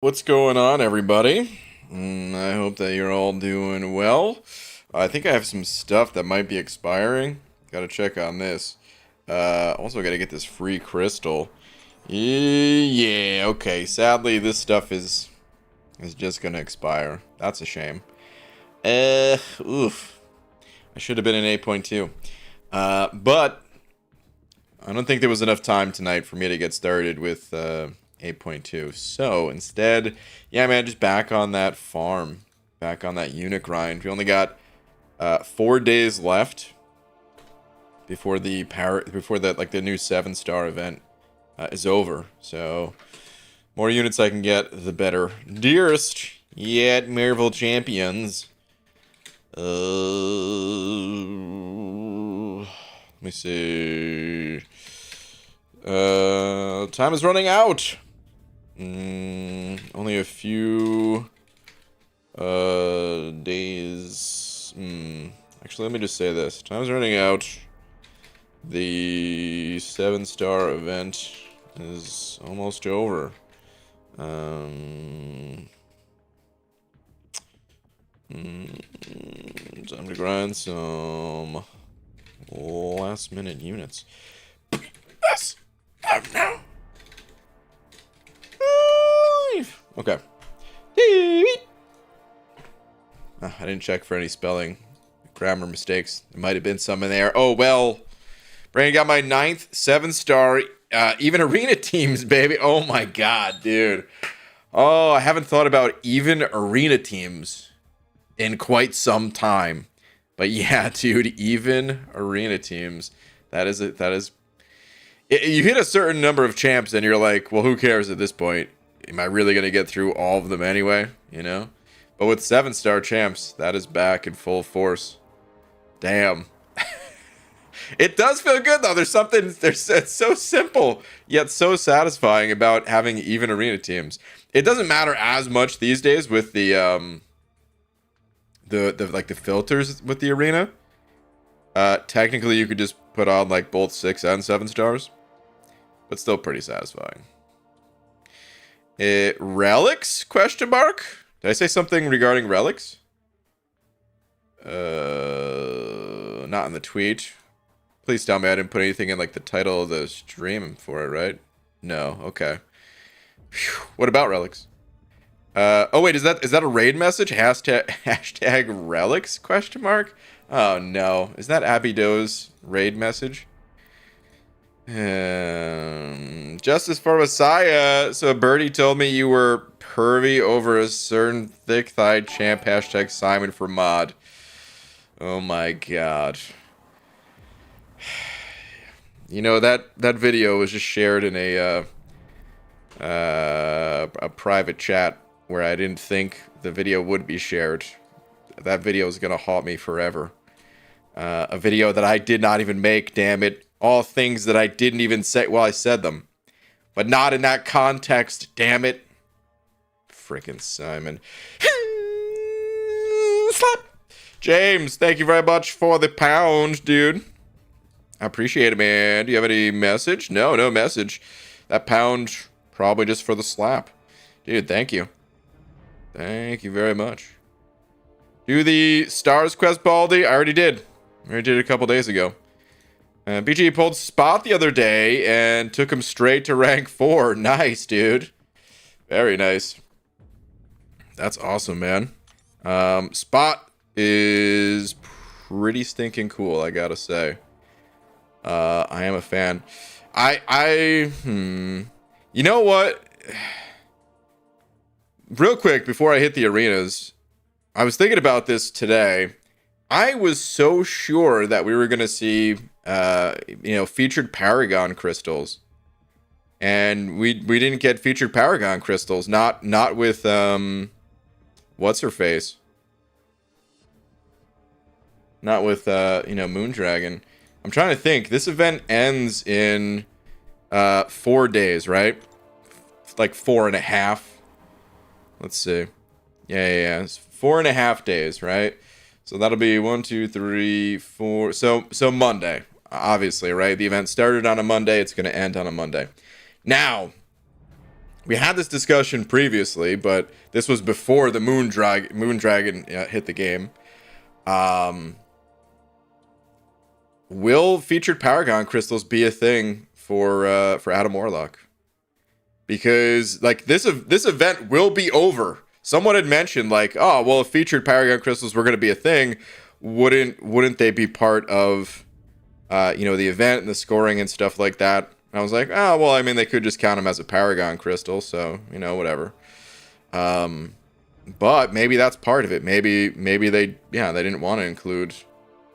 What's going on, everybody? I hope that you're all doing well. I think I have some stuff that might be expiring. Gotta check on this. Also gotta get this free crystal. Yeah, okay. Sadly, this stuff is just gonna expire. That's a shame. Oof. I should have been in 8.2. But I don't think there was enough time tonight for me to get started with 8.2. So instead, yeah, man, just back on that farm, back on that unit grind. We only got 4 days left before the the new 7-star event is over. So more units I can get, the better. Dearest yet Marvel champions. Let me see. Time is running out. Only a few days. Actually, let me just say this. Time's running out. The 7-star event is almost over. Time to grind some last minute units. Yes! Now! Okay. I didn't check for any spelling grammar mistakes. There might have been some in there. Oh, well. Brandon got my 9th 7-star even arena teams, baby. Oh, my God, dude. Oh, I haven't thought about even arena teams in quite some time. But yeah, dude, even arena teams. That is. You hit a certain number of champs and you're like, well, who cares at this point? Am I really going to get through all of them anyway? You know? But with 7-star champs, that is back in full force. Damn. It does feel good, though. It's so simple, yet so satisfying about having even arena teams. It doesn't matter as much these days with the filters with the arena. Technically, you could just put on like both 6 and 7 stars, but still pretty satisfying. Relics? Question mark? Did I say something regarding relics? Not in the tweet. Please tell me I didn't put anything in like the title of the stream for it, right? No. Okay. Whew. What about relics? Oh wait, is that a raid message? Hashtag relics? Question mark? Oh no. Is that Abby Doe's raid message? Justice for Messiah. So Birdie told me you were pervy over a certain thick-thighed champ. Hashtag Simon for mod. Oh my God. You know, that video was just shared in a private chat where I didn't think the video would be shared. That video is gonna haunt me forever. A video that I did not even make, damn it. All things that I didn't even say. Well, I said them, but not in that context, damn it. Frickin' Simon. Slap! James, thank you very much for the pound, dude. I appreciate it, man. Do you have any message? No message. That pound, probably just for the slap. Dude, thank you. Thank you very much. Do the Stars Quest, Baldy? I already did. It a couple days ago. BG pulled Spot the other day and took him straight to rank 4. Nice, dude. Very nice. That's awesome, man. Spot is pretty stinking cool, I gotta say. I am a fan. You know what? Real quick, before I hit the arenas, I was thinking about this today. I was so sure that we were going to see, featured Paragon crystals. And we didn't get featured Paragon crystals. Not with, what's-her-face? Not with, Moondragon. I'm trying to think. This event ends in 4 days, right? Like 4.5. Let's see. Yeah. It's 4.5 days, right? So that'll be 1, 2, 3, 4. So Monday, obviously, right? The event started on a Monday. It's going to end on a Monday. Now, we had this discussion previously, but this was before the Moon Dragon hit the game. Will featured Paragon crystals be a thing for Adam Warlock? Because like this event will be over. Someone had mentioned like, oh well, if featured Paragon crystals were going to be a thing, wouldn't they be part of the event and the scoring and stuff like that? And I was like, oh well, I mean they could just count them as a Paragon crystal, so whatever. But maybe that's part of it. Maybe they didn't want to include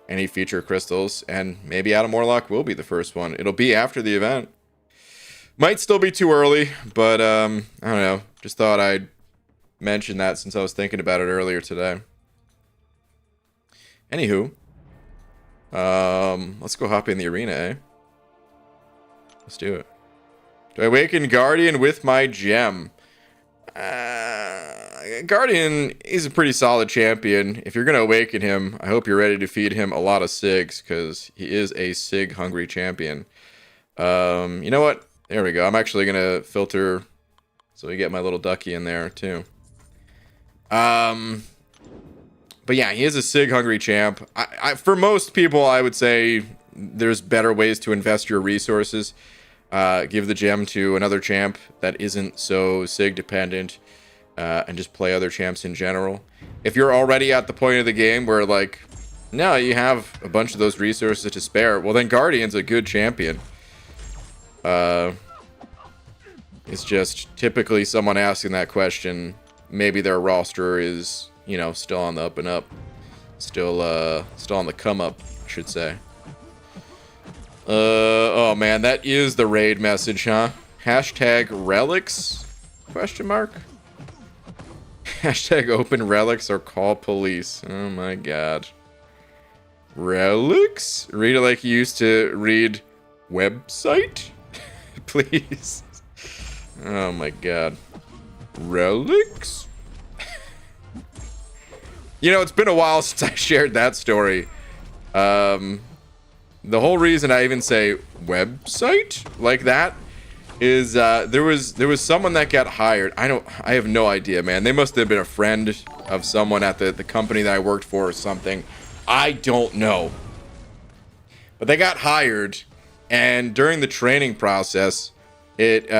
any feature crystals, and maybe Adam Warlock will be the first one. It'll be after the event. Might still be too early, but I don't know. Just thought I'd mention that since I was thinking about it earlier today. Anywho, let's go hop in the arena, eh? Let's do it. Do I awaken Guardian with my gem? Guardian is a pretty solid champion. If you're going to awaken him, I hope you're ready to feed him a lot of SIGs, because he is a SIG-hungry champion. You know what? There we go. I'm actually going to filter so we get my little ducky in there, too. But yeah, he is a SIG-hungry champ. For most people, I would say there's better ways to invest your resources. Give the gem to another champ that isn't so SIG dependent, and just play other champs in general. If you're already at the point of the game where like, no, you have a bunch of those resources to spare, well then Guardian's a good champion. It's just typically someone asking that question, maybe their roster is, still on the up and up, still on the come up, I should say. Oh man, that is the raid message, huh? Hashtag relics? Question mark? Hashtag open relics or call police. Oh my god. Relics? Read it like you used to read website? Please. Oh my god. Relics? It's been a while since I shared that story. The whole reason I even say website like that is there was someone that got hired. I have no idea, man. They must have been a friend of someone at the company that I worked for or something. I don't know. But they got hired, and during the training process, it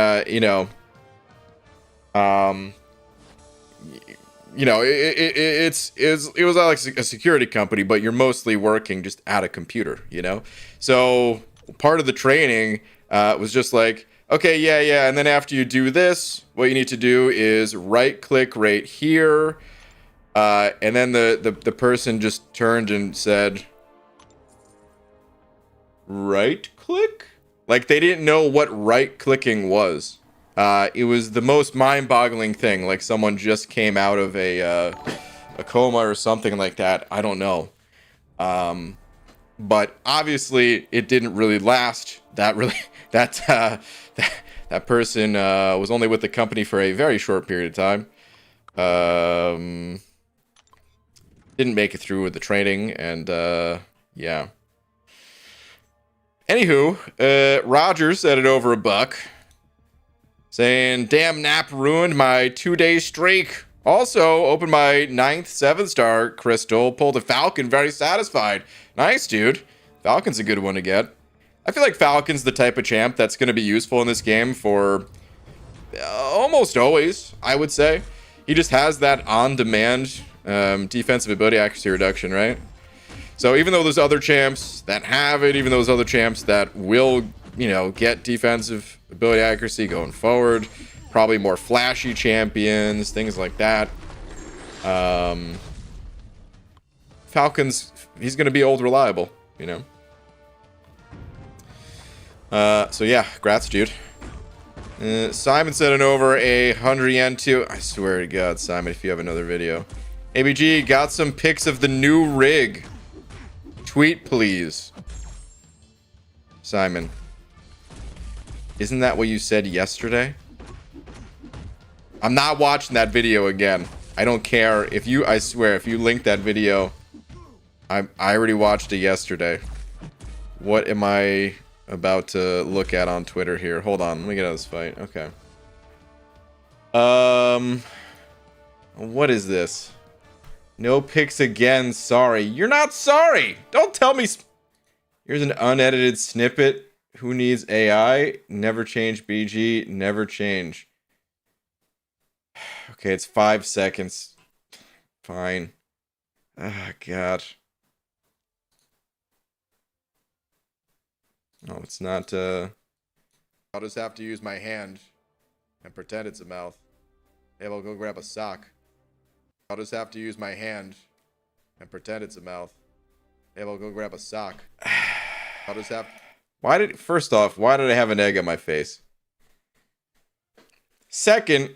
it was like a security company, but you're mostly working just at a computer, So part of the training was just like, okay, yeah, and then after you do this, what you need to do is right click right here, and then the person just turned and said, right click? Like they didn't know what right clicking was. It was the most mind-boggling thing. Like someone just came out of a coma or something like that. I don't know. But obviously, it didn't really last. That person was only with the company for a very short period of time. Didn't make it through with the training, and yeah. Anywho, Roger said it over $1. Saying, damn nap ruined my 2-day streak. Also, opened my 9th 7-star crystal. Pulled a Falcon, very satisfied. Nice, dude. Falcon's a good one to get. I feel like Falcon's the type of champ that's going to be useful in this game for almost always, I would say. He just has that on-demand defensive ability accuracy reduction, right? So even though there's other champs that have it, even though there's other champs that will, get defensive ability accuracy going forward, probably more flashy champions, things like that. Falcon's, he's going to be old reliable, So yeah, grats, dude. Simon sent it over 100 yen too. I swear to God, Simon, if you have another video. ABG, got some pics of the new rig. Tweet, please. Simon. Isn't that what you said yesterday? I'm not watching that video again. I don't care. I swear, if you link that video, I already watched it yesterday. What am I about to look at on Twitter here? Hold on, let me get out of this fight. Okay. What is this? No picks again. Sorry. You're not sorry. Don't tell me. Here's an unedited snippet. Who needs AI? Never change BG. Never change. Okay, it's 5 seconds. Fine. Ah, God. No, it's not, I'll just have to use my hand and pretend it's a mouth. Hey, I'll go grab a sock. I'll just have to use my hand and pretend it's a mouth. Hey, I'll go grab a sock. I'll just have... First off, why did I have an egg on my face? Second...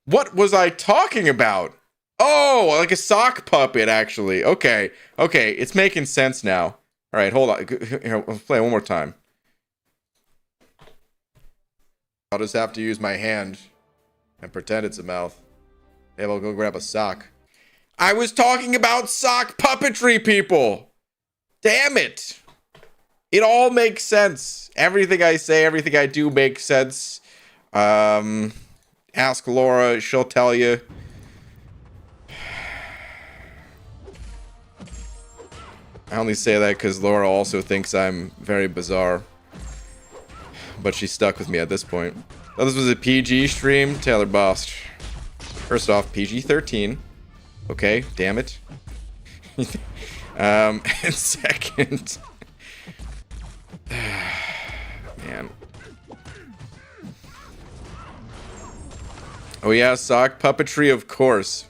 What was I talking about? Oh, like a sock puppet, actually. Okay. Okay, it's making sense now. All right, hold on. Here, let's play it one more time. I'll just have to use my hand and pretend it's a mouth. Hey, I'll go grab a sock. I was talking about sock puppetry, people. Damn it. It all makes sense. Everything I say, everything I do makes sense. Ask Laura, she'll tell you. I only say that because Laura also thinks I'm very bizarre. But she's stuck with me at this point. Oh, this was a PG stream? Taylor Bost. First off, PG-13. Okay, damn it. And second... Man. Oh yeah, sock puppetry, of course.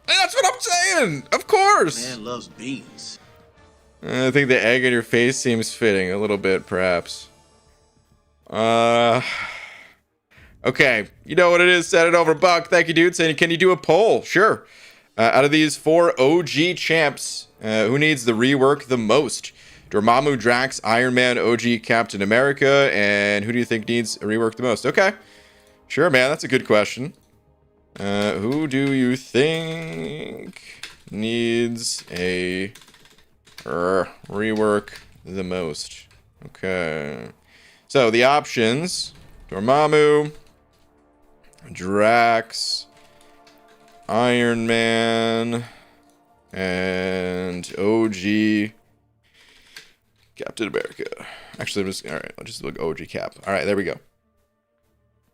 That's what I'm saying! Of course! Man loves beans. I think the egg on your face seems fitting. A little bit, perhaps. Okay. You know what it is. Set it over, Buck. Thank you, dude. Saying, can you do a poll? Sure. Out of these 4 OG champs, who needs the rework the most? Dormammu, Drax, Iron Man, OG Captain America, and who do you think needs a rework the most? Okay. Sure, man. That's a good question. Who do you think needs a rework the most? Okay. So, the options. Dormammu, Drax, Iron Man, and OG Captain America. Actually, alright, I'll just look OG Cap. Alright, there we go.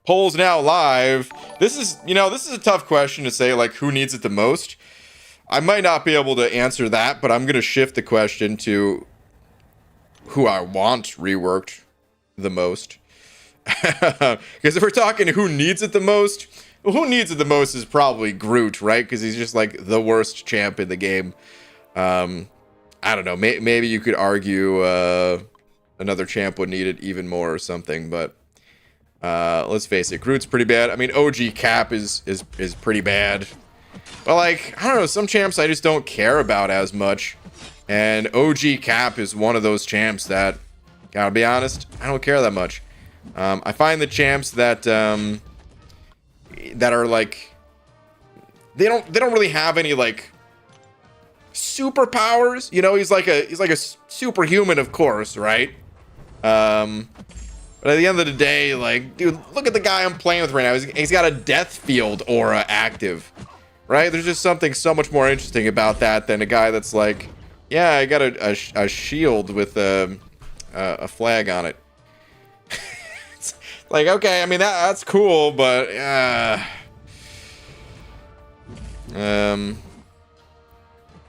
Polls now live. This is a tough question to say, like, who needs it the most. I might not be able to answer that, but I'm going to shift the question to who I want reworked the most. Because if we're talking who needs it the most, well, who needs it the most is probably Groot, right? Because he's just, like, the worst champ in the game. I don't know. Maybe you could argue another champ would need it even more or something, but let's face it, Groot's pretty bad. I mean, OG Cap is pretty bad. But, like, I don't know, some champs I just don't care about as much. And OG Cap is one of those champs that, gotta be honest, I don't care that much. I find the champs that are like, they don't really have any like superpowers. You know, he's like a superhuman, of course, right? But at the end of the day, like, dude, look at the guy I'm playing with right now. He's got a death field aura active, right? There's just something so much more interesting about that than a guy that's like, yeah, I got a shield with a flag on it. Like, okay, I mean, that's cool, but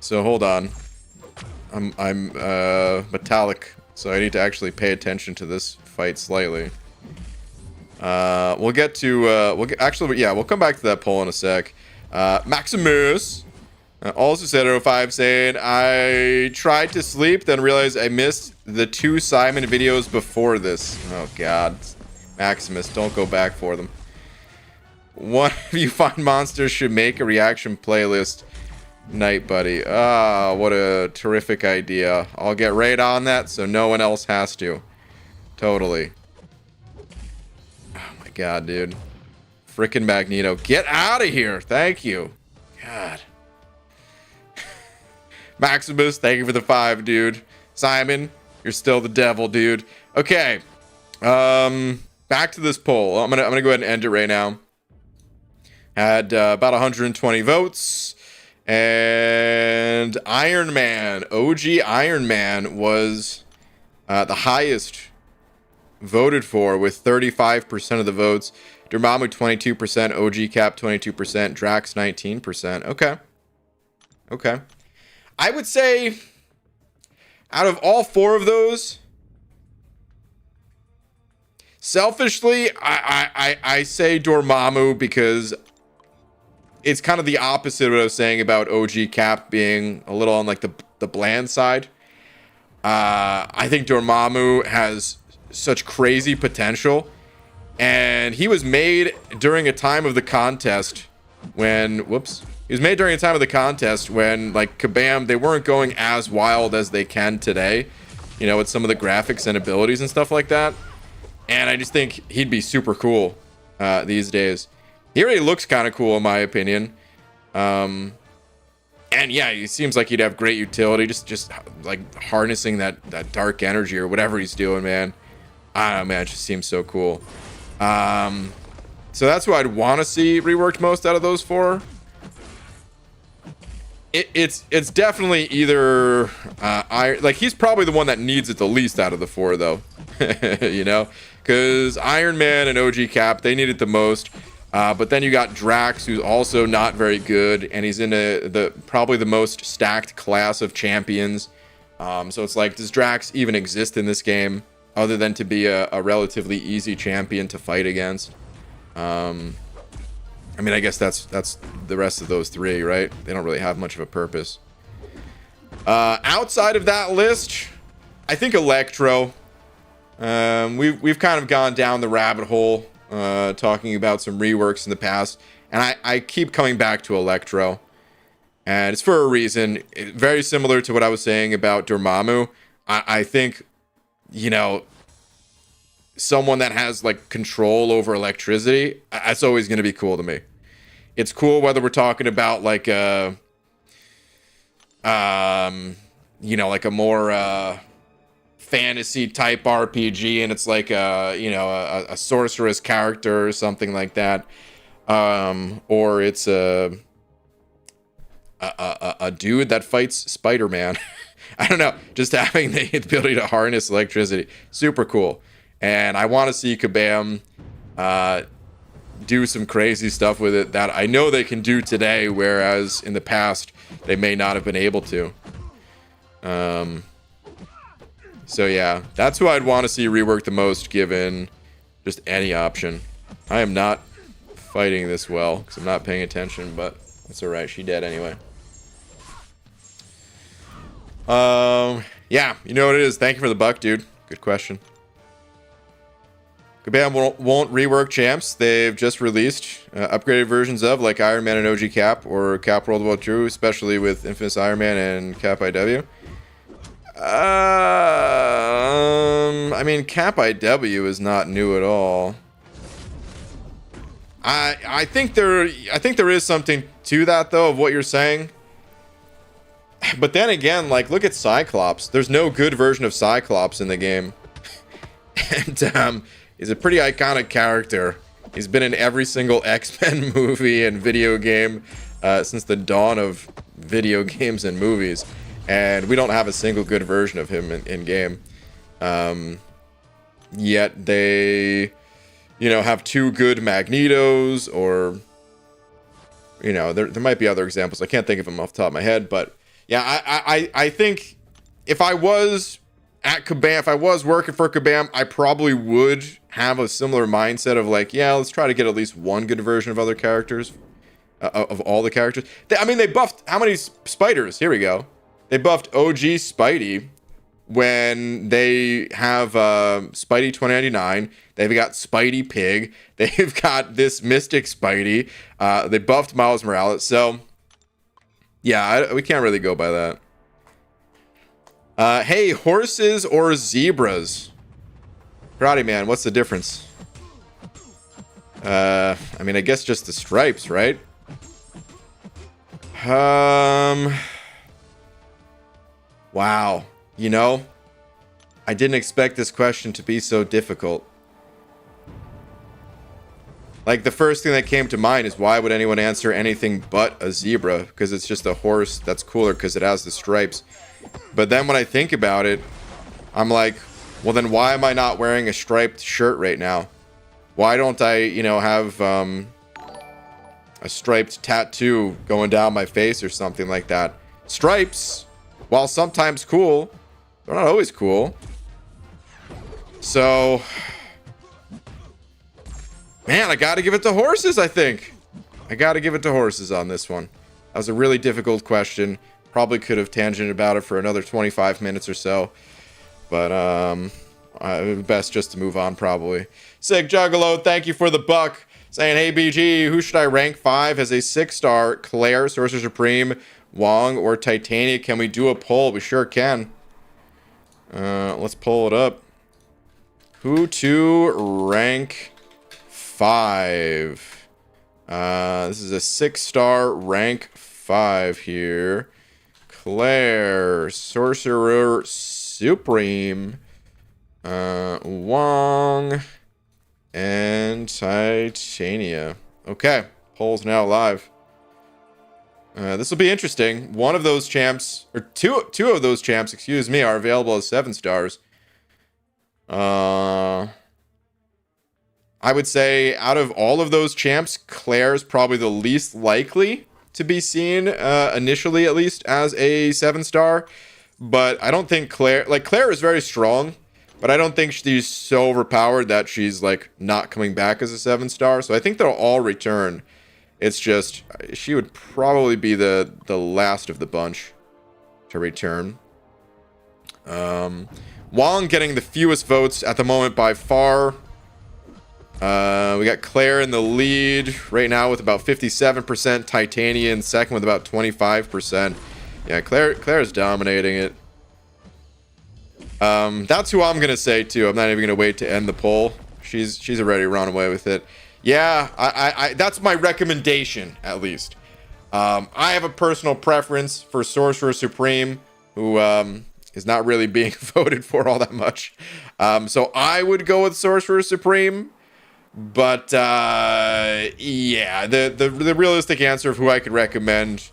so hold on. I'm metallic, so I need to actually pay attention to this fight slightly. We'll get to we'll come back to that poll in a sec. Maximus also said 05 saying, I tried to sleep, then realized I missed the 2 Simon videos before this. Oh god. Maximus, don't go back for them. One of you find monsters should make a reaction playlist night, buddy. Ah, what a terrific idea. I'll get right on that so no one else has to. Totally. Oh my god, dude. Frickin' Magneto. Get out of here. Thank you. God. Maximus, thank you for the 5, dude. Simon, you're still the devil, dude. Okay. Back to this poll. I'm gonna go ahead and end it right now. Had about 120 votes, and Iron Man, OG Iron Man, was the highest voted for with 35% of the votes. Dormammu 22%, OG Cap 22%, Drax 19%. Okay. I would say out of all four of those, selfishly, I say Dormammu because it's kind of the opposite of what I was saying about OG Cap being a little on like the bland side. I think Dormammu has such crazy potential, and he was made during a time of the contest when he was made during a time of the contest when like Kabam, they weren't going as wild as they can today, you know, with some of the graphics and abilities and stuff like that. And I just think he'd be super cool these days. He already looks kind of cool in my opinion. And yeah, he seems like he'd have great utility, just like harnessing that dark energy or whatever he's doing, man. I don't know, man, it just seems so cool. So that's who I'd want to see reworked most out of those four. It's definitely either like he's probably the one that needs it the least out of the four though. You know, because Iron Man and OG Cap, they need it the most. But then you got Drax, who's also not very good, and he's in probably the most stacked class of champions. So it's like, does Drax even exist in this game other than to be a relatively easy champion to fight against? I mean, I guess that's the rest of those three, right? They don't really have much of a purpose. Outside of that list, I think Electro. We've kind of gone down the rabbit hole talking about some reworks in the past, and I keep coming back to Electro, and it's for a reason. Very similar to what I was saying about Dormammu. I think, you know, someone that has like control over electricity, that's always going to be cool to me. It's cool whether we're talking about like you know, like a more fantasy type RPG, and it's like a sorceress character or something like that, or it's a dude that fights Spider-Man. I don't know, just having the ability to harness electricity, super cool. And I want to see Kabam do some crazy stuff with it that I know they can do today, whereas in the past they may not have been able to. So yeah, that's who I'd want to see rework the most, given just any option. I am not fighting this well because I'm not paying attention, but that's alright, she dead anyway. Yeah, you know what it is. Thank you for the buck, dude. Good question. Kabam won't rework champs they've just released upgraded versions of, like Iron Man and OG Cap, or Cap World War II, especially with Infamous Iron Man and Cap IW. I mean, Cap IW is not new at all. I think there is something to that though, of what you're saying. But then again, like, look at Cyclops. There's no good version of Cyclops in the game. And he's a pretty iconic character. He's been in every single X-Men movie and video game since the dawn of video games and movies. And we don't have a single good version of him in game. Yet they, you know, have two good Magnetos, or, you know, there might be other examples. I can't think of them off the top of my head, but yeah, I think if I was at Kabam, if I was working for Kabam, I probably would have a similar mindset of like, yeah, let's try to get at least one good version of other characters, of all the characters. I mean, they buffed how many spiders? Here we go. They buffed OG Spidey when they have Spidey 2099. They've got Spidey Pig. They've got this Mystic Spidey. They buffed Miles Morales. So yeah, we can't really go by that. Hey, horses or zebras? Karate Man, what's the difference? I mean, I guess just the stripes, right? Wow. You know, I didn't expect this question to be so difficult. Like, the first thing that came to mind is, why would anyone answer anything but a zebra? Because it's just a horse that's cooler because it has the stripes. But then when I think about it, I'm like, well, then why am I not wearing a striped shirt right now? Why don't I, you know, have a striped tattoo going down my face or something like that? Stripes, while sometimes cool, they're not always cool. So, man, I gotta give it to horses, I think. I gotta give it to horses on this one. That was a really difficult question. Probably could have tangented about it for another 25 minutes or so. But, best just to move on, probably. Sick Juggalo, thank you for the buck. Saying, hey, BG, who should I rank 5 as a 6-star? Claire, Sorcerer Supreme, Wong, or Titania? Can we do a poll? We sure can. Let's pull it up. Who to rank 5? This is a 6-star rank 5 here. Claire, Sorcerer Supreme, Wong, and Titania. Okay, poll's now live. This will be interesting. One of those champs, or two of those champs, excuse me, are available as 7 stars. I would say out of all of those champs, Claire's probably the least likely to be seen, initially at least, as a 7-star. But I don't think Claire is very strong, but I don't think she's so overpowered that she's like not coming back as a 7-star. So I think they'll all return. It's just, she would probably be the last of the bunch to return. Wong getting the fewest votes at the moment by far. We got Claire in the lead right now with about 57%. Titania in second with about 25%. Yeah, Claire's dominating it. That's who I'm gonna say too. I'm not even gonna wait to end the poll. She's already run away with it. Yeah, I that's my recommendation at least. I have a personal preference for Sorcerer Supreme, who is not really being voted for all that much. So I would go with Sorcerer Supreme. But yeah, the realistic answer of who I could recommend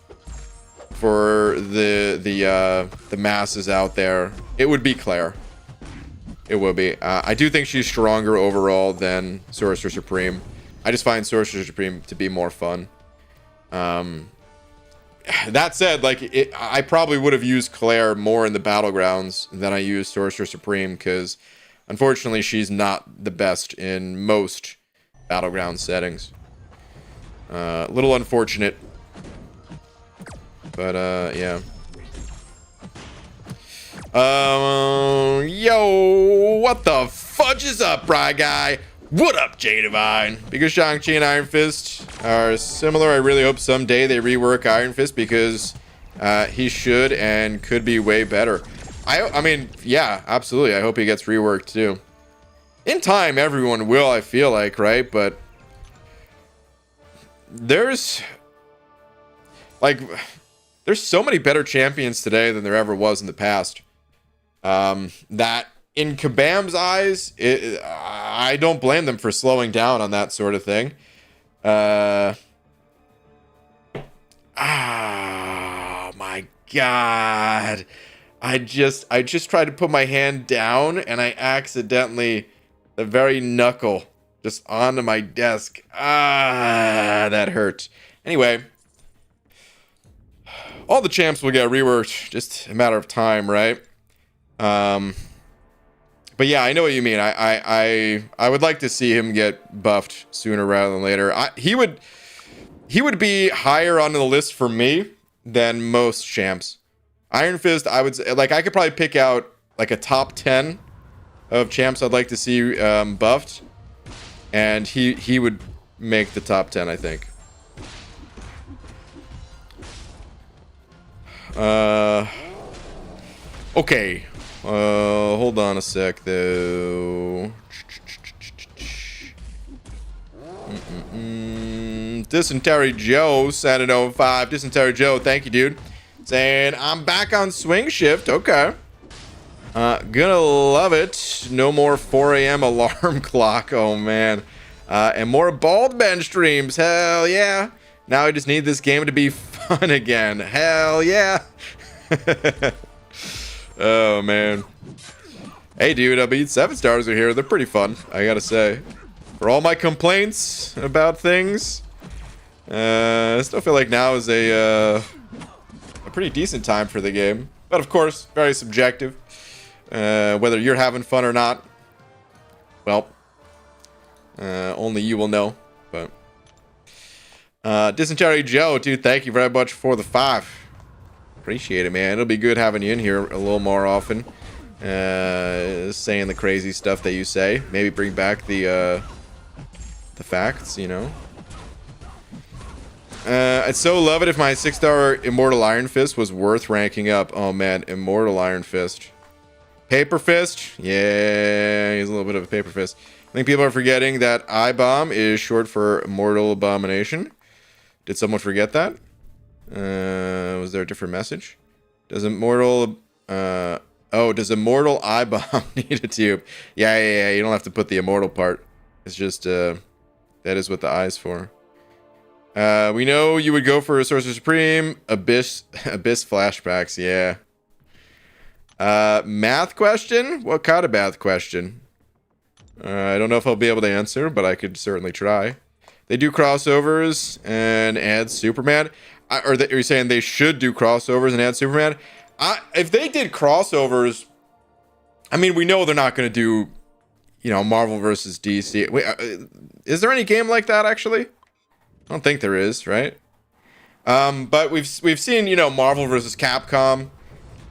for the masses out there, it would be Claire. It would be. I do think she's stronger overall than Sorcerer Supreme. I just find Sorcerer Supreme to be more fun. That said, like, I probably would have used Claire more in the Battlegrounds than I used Sorcerer Supreme, because unfortunately she's not the best in most Battleground settings. A little unfortunate. But, yeah. Yo, what the fudge is up, Bry Guy? What up, J Divine? Because Shang-Chi and Iron Fist are similar, I really hope someday they rework Iron Fist, because he should and could be way better. I mean, yeah, absolutely. I hope he gets reworked too. In time, everyone will, I feel like, right? But there's so many better champions today than there ever was in the past. That in Kabam's eyes, I don't blame them for slowing down on that sort of thing. Oh my God. I just tried to put my hand down and I accidentally, the very knuckle just onto my desk. That hurt. Anyway, all the champs will get reworked, just a matter of time, right? But yeah, I know what you mean. I would like to see him get buffed sooner rather than later. He would be higher on the list for me than most champs. Iron Fist, I would say, like, I could probably pick out like a top 10 of champs I'd like to see buffed, and he would make the top 10, I think. Okay. Hold on a sec, though. Dysentery Joe, Saturday 05. Dysentery Joe, thank you, dude. Saying, I'm back on swing shift. Okay. Gonna love it. No more 4 a.m. alarm clock. Oh, man. And more Bald Ben streams. Hell yeah. Now I just need this game to be fun again. Hell yeah. Oh, man. Hey, dude, I mean, 7 stars are here. They're pretty fun, I gotta say. For all my complaints about things, I still feel like now is a pretty decent time for the game. But, of course, very subjective. Whether you're having fun or not, well, only you will know. But Dysentery Joe, dude, thank you very much for the 5. Appreciate it, man. It'll be good having you in here a little more often, saying the crazy stuff that you say. Maybe bring back the facts, you know. I'd so love it if my 6-star Immortal Iron Fist was worth ranking up. Oh man, Immortal Iron Fist. Paper Fist? Yeah, he's a little bit of a Paper Fist. I think people are forgetting that I-Bomb is short for Immortal Abomination. Did someone forget that? Was there a different message? Does Immortal I-Bomb need a tube? Yeah, you don't have to put the immortal part. It's just that is what the I's for. We know you would go for a Sorcerer Supreme, Abyss flashbacks, yeah. Math question? What kind of math question? I don't know if I'll be able to answer, but I could certainly try. They do crossovers and add Superman. Are you saying they should do crossovers and add Superman? If they did crossovers, I mean, we know they're not going to do, you know, Marvel versus DC. Wait, is there any game like that, actually? I don't think there is, right? But we've seen, you know, Marvel versus Capcom.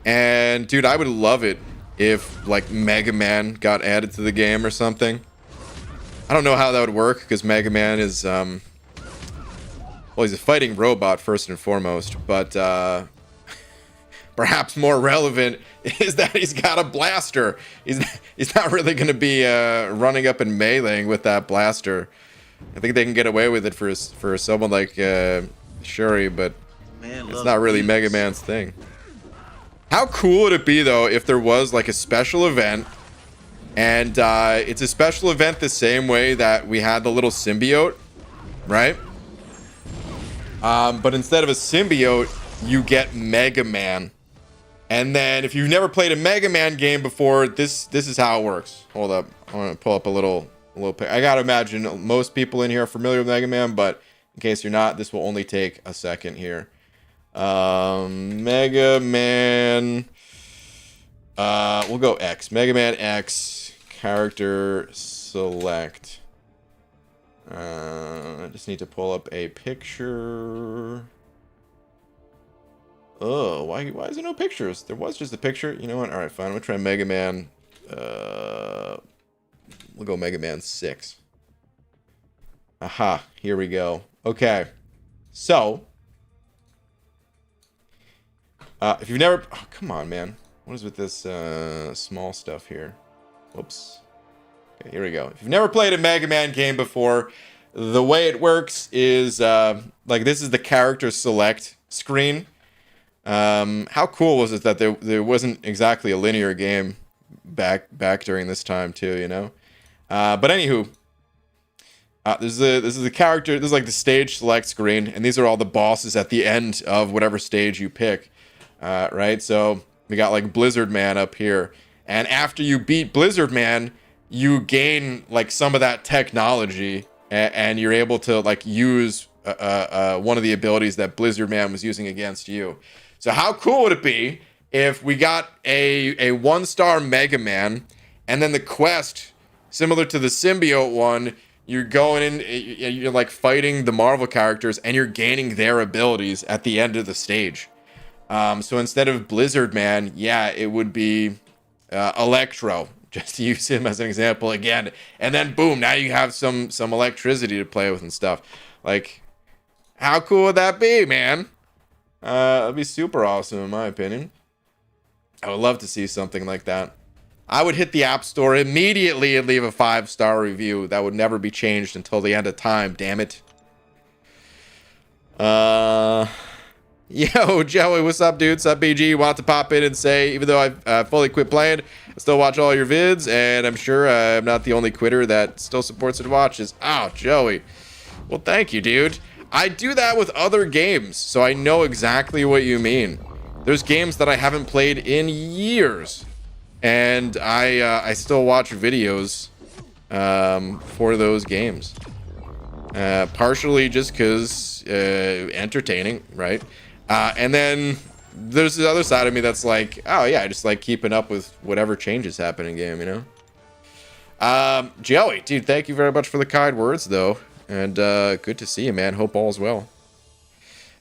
And, dude, I would love it if, like, Mega Man got added to the game or something. I don't know how that would work, because Mega Man is, well, he's a fighting robot, first and foremost. But, perhaps more relevant is that he's got a blaster. He's not really going to be running up and meleeing with that blaster. I think they can get away with it for someone like Shuri, but it's not really Mega Man's thing. How cool would it be, though, if there was, like, a special event, and it's a special event the same way that we had the little symbiote, right? But instead of a symbiote, you get Mega Man. And then, if you've never played a Mega Man game before, this is how it works. Hold up. I want to pull up a little I gotta imagine most people in here are familiar with Mega Man, but in case you're not, this will only take a second here. Mega Man, we'll go X. Mega Man X, character select. I just need to pull up a picture. Oh, why is there no pictures? There was just a picture. You know what? All right, fine. We'll try Mega Man. We'll go Mega Man 6. Aha, here we go. Okay, so if you've never, oh, come on, man, what is with this small stuff here? Whoops. Okay, here we go. If you've never played a Mega Man game before, the way it works is like this is the character select screen. How cool was it that there wasn't exactly a linear game back during this time too, you know? But anywho, this is the character. This is like the stage select screen, and these are all the bosses at the end of whatever stage you pick. Right? So we got like Blizzard Man up here, and after you beat Blizzard Man, you gain like some of that technology, and you're able to like use one of the abilities that Blizzard Man was using against you. So how cool would it be if we got a 1-star Mega Man, and then the quest, similar to the symbiote one, you're going in, you're like fighting the Marvel characters, and you're gaining their abilities at the end of the stage. So instead of Blizzard Man, yeah, it would be Electro, just to use him as an example again. And then boom, now you have some electricity to play with and stuff. Like, how cool would that be, man? That'd be super awesome, in my opinion. I would love to see something like that. I would hit the App Store immediately and leave a 5-star review. That would never be changed until the end of time, damn it. Yo, Joey, what's up, dude? What's up, BG? Want to pop in and say, even though I've fully quit playing, I still watch all your vids, and I'm sure I'm not the only quitter that still supports and watches. Oh, Joey. Well, thank you, dude. I do that with other games, so I know exactly what you mean. There's games that I haven't played in years, and I still watch videos for those games. Partially just because entertaining, right? And then there's the other side of me that's like, oh yeah, I just like keeping up with whatever changes happen in game, you know? Joey, dude, thank you very much for the kind words, though. And good to see you, man. Hope all's well.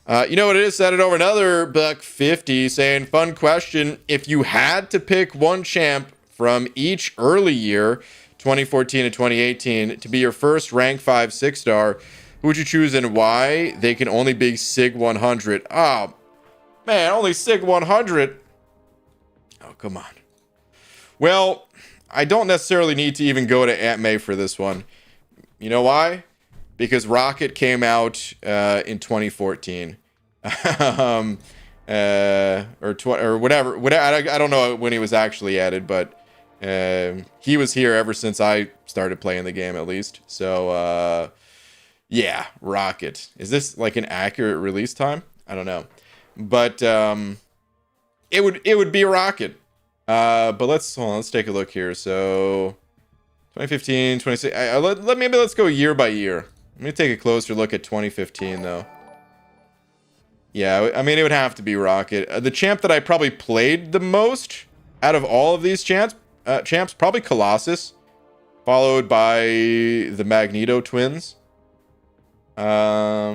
You know what it is? Send it over another $1.50 saying, fun question. If you had to pick one champ from each early year, 2014 and 2018, to be your first rank 5 6-star, who would you choose and why? They can only be Sig 100. Oh, man, only Sig 100? Oh, come on. Well, I don't necessarily need to even go to Aunt May for this one. You know why? Because Rocket came out in 2014. Or whatever. I don't know when he was actually added, but he was here ever since I started playing the game, at least. So, yeah, Rocket. Is this like an accurate release time? I don't know. But it would be Rocket. But let's take a look here. So 2015, 2016. Maybe let's go year by year. Let me take a closer look at 2015 though. Yeah, I mean it would have to be Rocket. The champ that I probably played the most out of all of these champs, probably Colossus, followed by the Magneto twins. I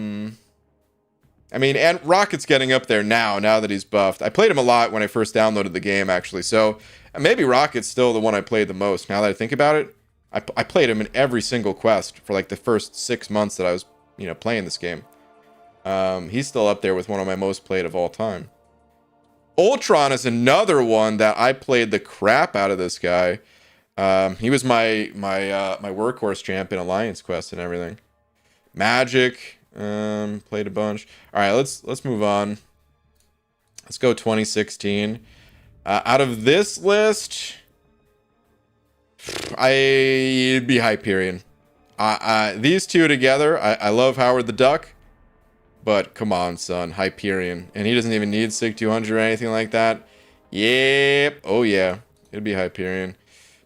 mean, and Rocket's getting up there now that he's buffed. I played him a lot when I first downloaded the game, actually. So maybe Rocket's still the one I played the most. Now that I think about it, I played him in every single quest for like the first 6 months that I was, playing this game. He's still up there with one of my most played of all time. Ultron is another one that I played the crap out of this guy. He was my workhorse champ in Alliance Quest and everything. Magic, played a bunch. All right, let's move on. Let's go 2016. Out of this list, I'd be Hyperion. These two together, I love Howard the Duck, but come on, son, Hyperion, and he doesn't even need Sig 200 or anything like that. Yep, oh yeah, it'd be Hyperion.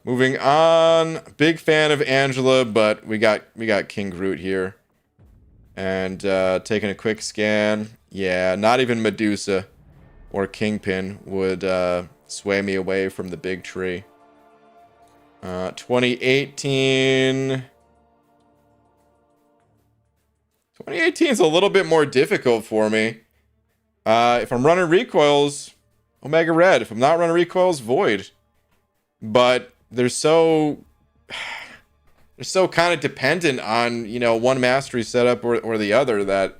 Moving on, big fan of Angela, but we got King Groot here. And taking a quick scan, yeah, not even Medusa or Kingpin would sway me away from the big tree. 2018 is a little bit more difficult for me. If I'm running recoils, Omega Red. If I'm not running recoils, Void. But they're so kind of dependent on, one mastery setup or the other that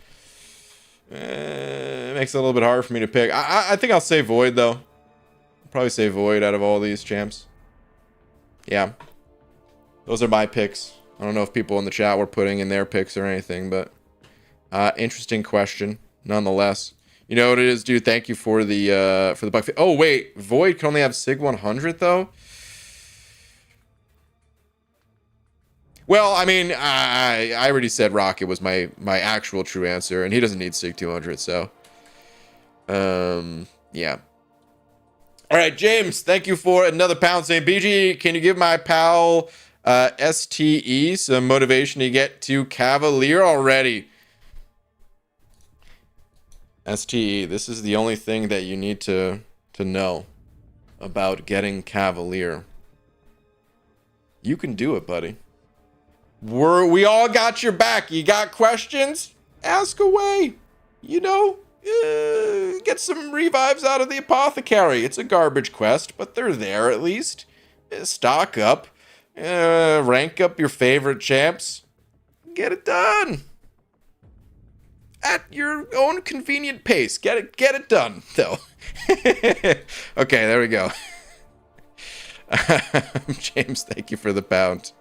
it makes it a little bit hard for me to pick. I think I'll say Void, though. I'll probably say Void out of all these champs. Yeah. Those are my picks. I don't know if people in the chat were putting in their picks or anything, but interesting question, nonetheless. You know what it is, dude? Thank you for the buck. Oh, wait. Void can only have Sig 100, though? Well, I mean, I already said Rocket was my actual true answer, and he doesn't need Sig 200, so... yeah. All right, James, thank you for another pound saying, BG, can you give my pal STE some motivation to get to Cavalier already? STE, this is the only thing that you need to know about getting Cavalier. You can do it, buddy. We all got your back. You got questions? Ask away. Get some revives out of the apothecary. It's a garbage quest, but they're there at least. Stock up. Rank up your favorite champs. Get it done. At your own convenient pace. Get it done, though. Okay, there we go. James, thank you for the pound.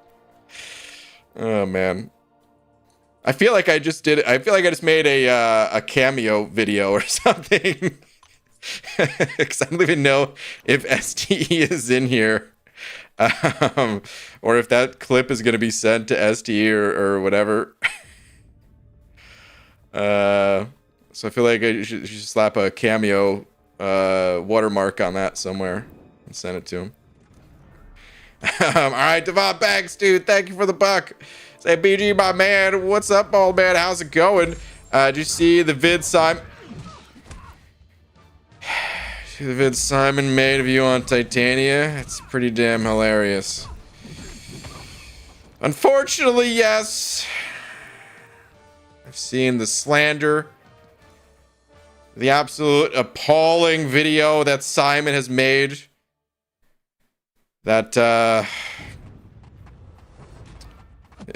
Oh, man. I feel like I just did. I feel like I just made a cameo video or something. Because I don't even know if STE is in here, or if that clip is going to be sent to STE or whatever. So I feel like I should slap a cameo watermark on that somewhere and send it to him. All right, Devon Banks, dude, thank you for the buck. Say, BG, my man, what's up, old man? How's it going? Did you see the vid Simon? The vid Simon made of you on Titania? It's pretty damn hilarious. Unfortunately, yes. I've seen the slander, the absolute appalling video that Simon has made that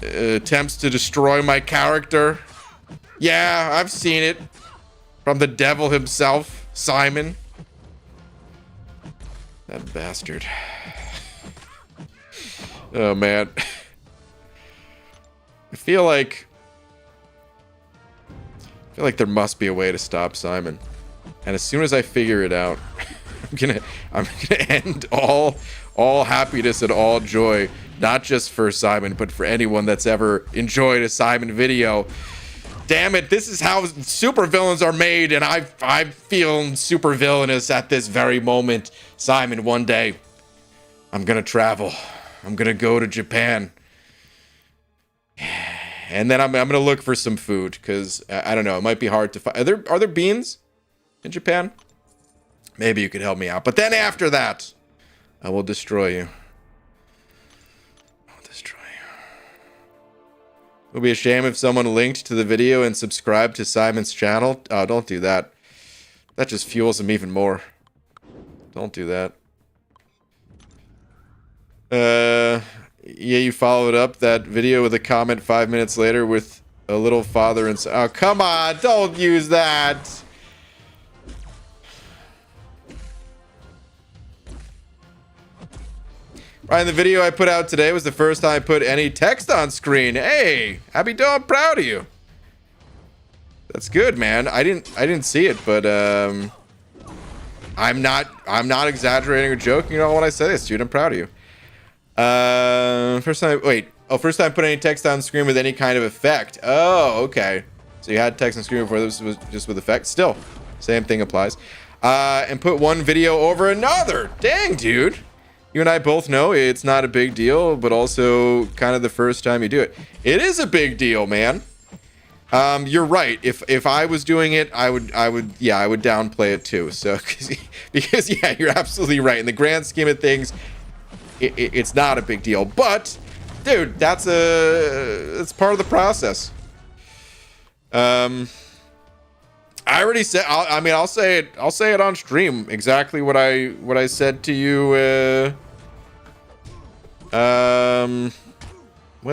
attempts to destroy my character. Yeah, I've seen it from the devil himself, Simon. That bastard. Oh, man. I feel like there must be a way to stop Simon. And as soon as I figure it out, I'm gonna end all happiness and all joy, not just for Simon, but for anyone that's ever enjoyed a Simon video. Damn it, this is how supervillains are made, and I'm feeling super villainous at this very moment. Simon, one day, I'm gonna travel. I'm gonna go to Japan. And then I'm gonna look for some food, because, I don't know, it might be hard to find. Are there beans in Japan? Maybe you could help me out. But then after that, I will destroy you. It would be a shame if someone linked to the video and subscribed to Simon's channel. Oh, don't do that. That just fuels him even more. Don't do that. Yeah, you followed up that video with a comment 5 minutes later with a little father and son. Oh, come on, don't use that. Ryan, the video I put out today was the first time I put any text on screen. Hey, happy dough, I'm proud of you. That's good, man. I didn't see it, but I'm not exaggerating or joking at all when I say this, dude. I'm proud of you. First time put any text on screen with any kind of effect. Oh, okay. So you had text on screen before, this was just with effect. Still, same thing applies. And put one video over another. Dang, dude. You and I both know it's not a big deal, but also kind of the first time you do it. It is a big deal, man. You're right. If I was doing it, I would downplay it too. So because yeah, you're absolutely right. In the grand scheme of things, it's not a big deal. But dude, it's part of the process. I already said. I'll say it. I'll say it on stream. Exactly what I said to you. When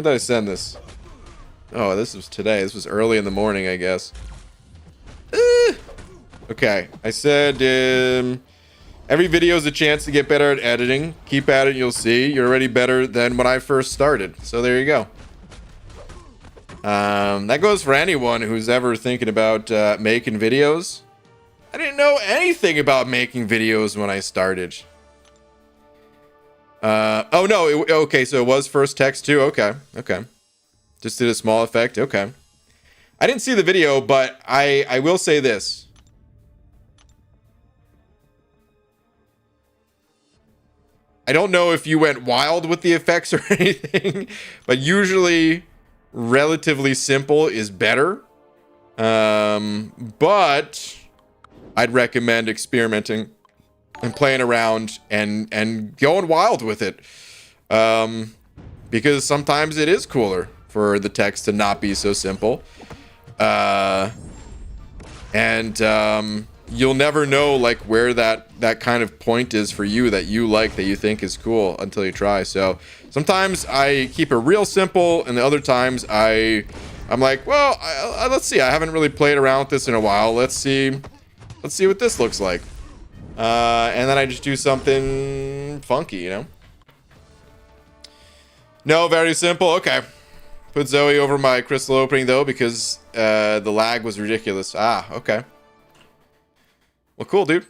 did I send this? Oh, this was today. This was early in the morning, I guess. Okay, I said every video is a chance to get better at editing. Keep at it, you'll see. You're already better than when I first started. So there you go. That goes for anyone who's ever thinking about making videos. I didn't know anything about making videos when I started. Oh no, okay, so it was first text too. Okay. Just did a small effect. Okay. I didn't see the video, but I will say this. I don't know if you went wild with the effects or anything, but usually relatively simple is better. But I'd recommend experimenting and playing around and going wild with it. Because sometimes it is cooler for the text to not be so simple. You'll never know like where that kind of point is for you that you like, that you think is cool until you try. So sometimes I keep it real simple, and the other times I'm like, well, let's see. I haven't really played around with this in a while. Let's see what this looks like. And then I just do something funky, you know? No, very simple. Okay. Put Zoe over my crystal opening, though, because the lag was ridiculous. Ah, okay. Well, cool, dude.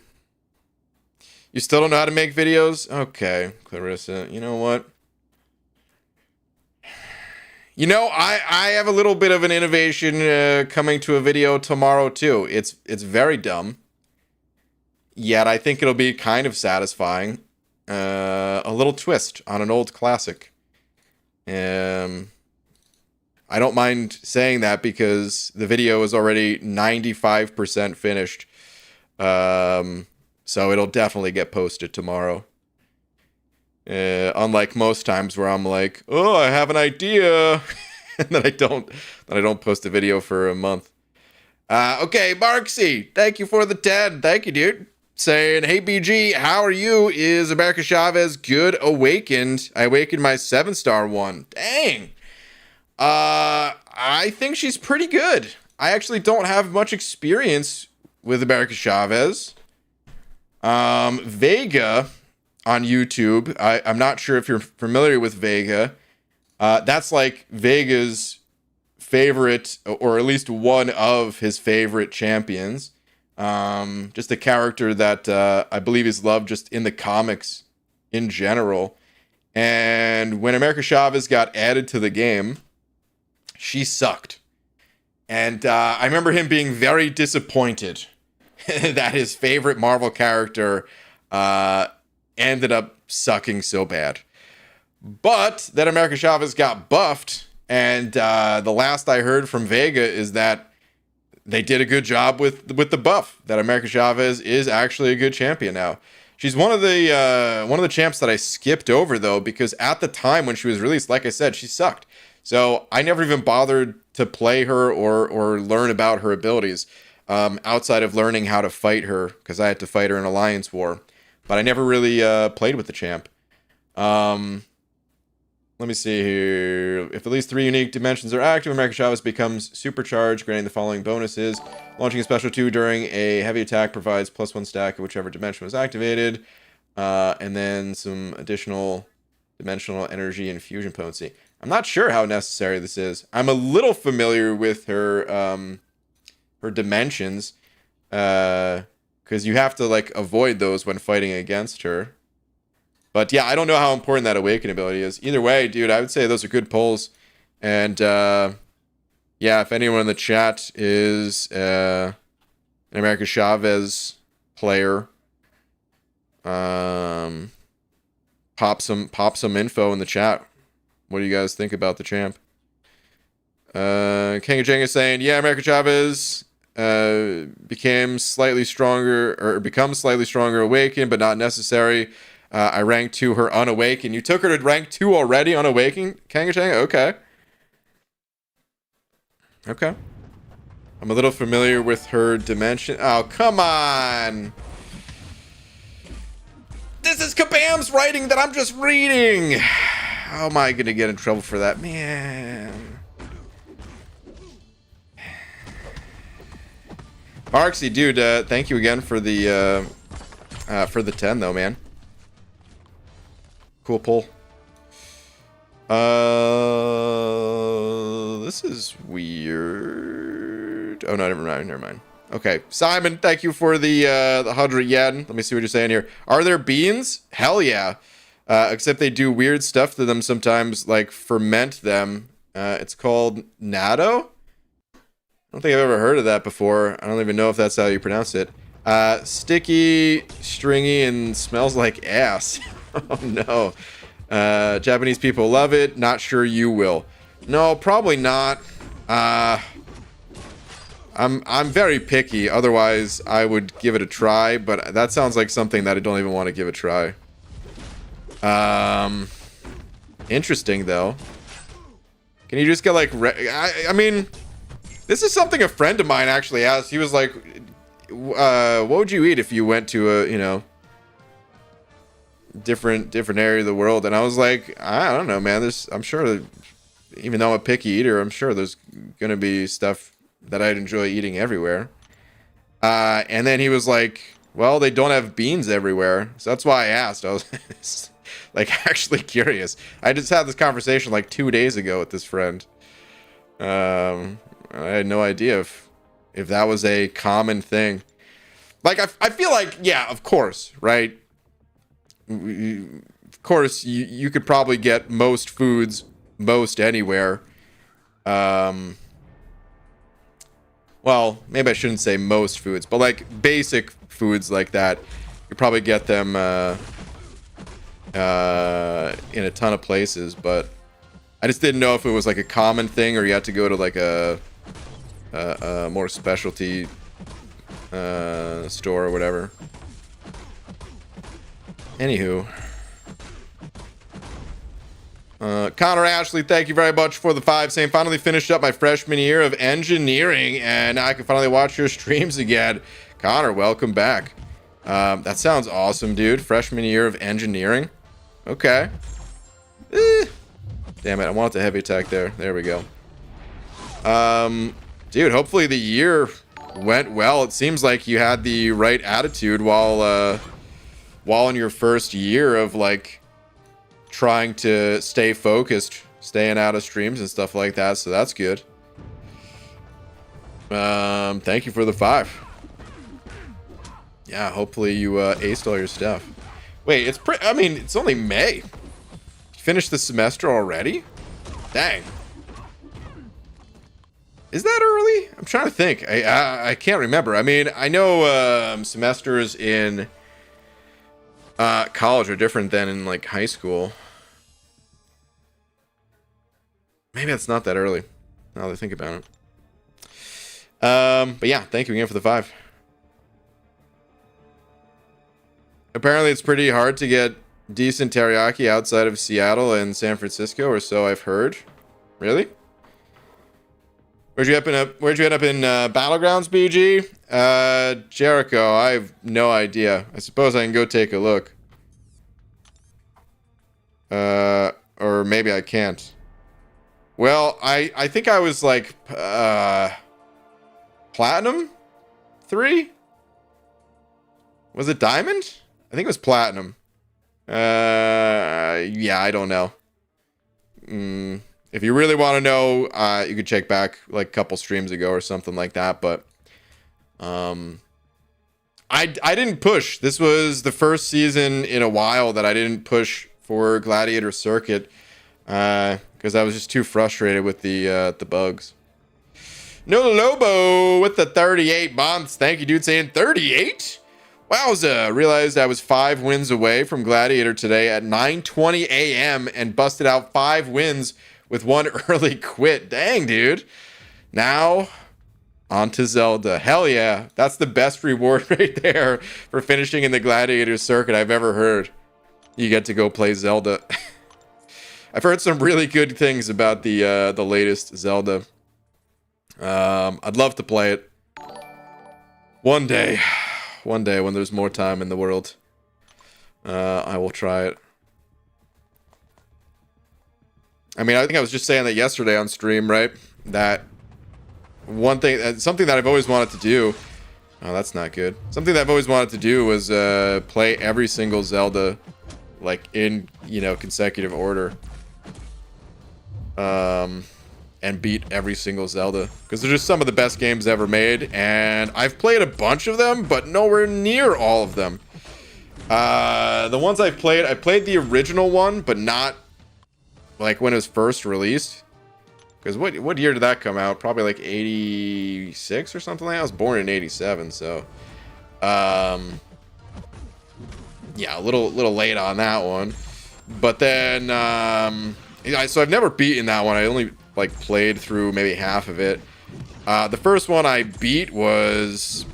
You still don't know how to make videos? Okay, Clarissa. You know what? You know, I have a little bit of an innovation coming to a video tomorrow, too. It's very dumb. Yet I think it'll be kind of satisfying. A little twist on an old classic. I don't mind saying that because the video is already 95% finished. So it'll definitely get posted tomorrow. Unlike most times where I'm like, oh, I have an idea. And then I don't post a video for a month. Okay, Marksy, thank you for the 10. Thank you, dude. Saying, hey, BG, how are you? Is America Chavez good? Awakened. I awakened my 7-star one. Dang. I think she's pretty good. I actually don't have much experience with America Chavez. Vega on YouTube. I'm not sure if you're familiar with Vega. That's like Vega's favorite, or at least one of his favorite champions. Just a character that I believe is loved just in the comics in general. And when America Chavez got added to the game, she sucked. And I remember him being very disappointed that his favorite Marvel character ended up sucking so bad. But then America Chavez got buffed, and the last I heard from Vega is that they did a good job with the buff. That America Chavez is actually a good champion now. She's one of the champs that I skipped over, though, because at the time when she was released, like I said, she sucked. So I never even bothered to play her or learn about her abilities outside of learning how to fight her, because I had to fight her in Alliance War. But I never really played with the champ. Let me see here. If at least 3 unique dimensions are active, America Chavez becomes supercharged, granting the following bonuses. Launching a special 2 during a heavy attack provides +1 stack of whichever dimension was activated. And then some additional dimensional energy and fusion potency. I'm not sure how necessary this is. I'm a little familiar with her her dimensions. Because you have to like avoid those when fighting against her. But yeah, I don't know how important that awaken ability is. Either way, dude, I would say those are good pulls. And yeah, if anyone in the chat is an America Chavez player, pop some info in the chat. What do you guys think about the champ? Kangajang is saying, yeah, America Chavez becomes slightly stronger awakened, but not necessary. I ranked 2 her unawakened. You took her to rank 2 already unawakened, Kangachang? Okay. I'm a little familiar with her dimension. Oh, come on! This is Kabam's writing that I'm just reading! How am I gonna get in trouble for that? Man. Marksy, dude, thank you again for the 10, though, man. Cool pull. This is weird. Oh, no, never mind. Okay, Simon, thank you for the 100 yen. Let me see what you're saying here. Are there beans? Hell yeah. Except they do weird stuff to them sometimes, like ferment them. It's called natto? I don't think I've ever heard of that before. I don't even know if that's how you pronounce it. Sticky, stringy, and smells like ass. Oh no. Japanese people love it. Not sure you will. No, probably not. I'm very picky. Otherwise, I would give it a try. But that sounds like something that I don't even want to give a try. Interesting though. Can you just get like? I mean, this is something a friend of mine actually asked. He was like, "What would you eat if you went to a different area of the world?" And I was like, I don't know, man. I'm sure, even though I'm a picky eater, I'm sure there's gonna be stuff that I'd enjoy eating everywhere. And then he was like, well, they don't have beans everywhere, so that's why I asked. I was like actually curious. I just had this conversation like 2 days ago with this friend. I had no idea if that was a common thing. Like, I feel like, yeah, of course, right? Of course, you could probably get most foods most anywhere. Well, maybe I shouldn't say most foods, but like basic foods like that, you probably get them in a ton of places. But I just didn't know if it was like a common thing or you had to go to like a more specialty store or whatever. Anywho. Connor Ashley, thank you very much for the 5, saying finally finished up my freshman year of engineering and now I can finally watch your streams again. Connor, welcome back. That sounds awesome, dude. Freshman year of engineering. Okay. Damn it, I wanted the heavy attack there. There we go. Dude, hopefully the year went well. It seems like you had the right attitude while in your first year of like trying to stay focused, staying out of streams and stuff like that, so that's good. Thank you for the 5. Yeah, hopefully you aced all your stuff. Wait, I mean, it's only May. You finished the semester already? Dang. Is that early? I'm trying to think. I can't remember. I mean, I know semesters in college are different than in like high school. Maybe it's not that early, now that I think about it. But yeah, thank you again for the 5. Apparently, it's pretty hard to get decent teriyaki outside of Seattle and San Francisco, or so I've heard. Really? Where'd you end up in Battlegrounds, BG? Jericho, I have no idea. I suppose I can go take a look. Or maybe I can't. Well, I think I was like, Platinum 3? Was it Diamond? I think it was Platinum. Yeah, I don't know. If you really want to know, you could check back like a couple streams ago or something like that, but I didn't push. This was the first season in a while that I didn't push for Gladiator Circuit. Because I was just too frustrated with the bugs. No Lobo with the 38 months. Thank you, dude, saying 38? Wowza. Realized I was 5 wins away from Gladiator today at 9:20 a.m. and busted out 5 wins with 1 early quit. Dang, dude. Now, on to Zelda. Hell yeah. That's the best reward right there for finishing in the Gladiator Circuit I've ever heard. You get to go play Zelda. I've heard some really good things about the latest Zelda. I'd love to play it. One day when there's more time in the world, I will try it. I mean, I think I was just saying that yesterday on stream, right? That one thing, something that I've always wanted to do. Oh, that's not good. Something that I've always wanted to do was play every single Zelda, like in consecutive order. And beat every single Zelda, because they're just some of the best games ever made, and I've played a bunch of them, but nowhere near all of them. The ones I played the original one, but not like when it was first released. Because what year did that come out? Probably like 86 or something like that. I was born in 87, so yeah, a little late on that one. But then so I've never beaten that one. I only like played through maybe half of it. The first one I beat was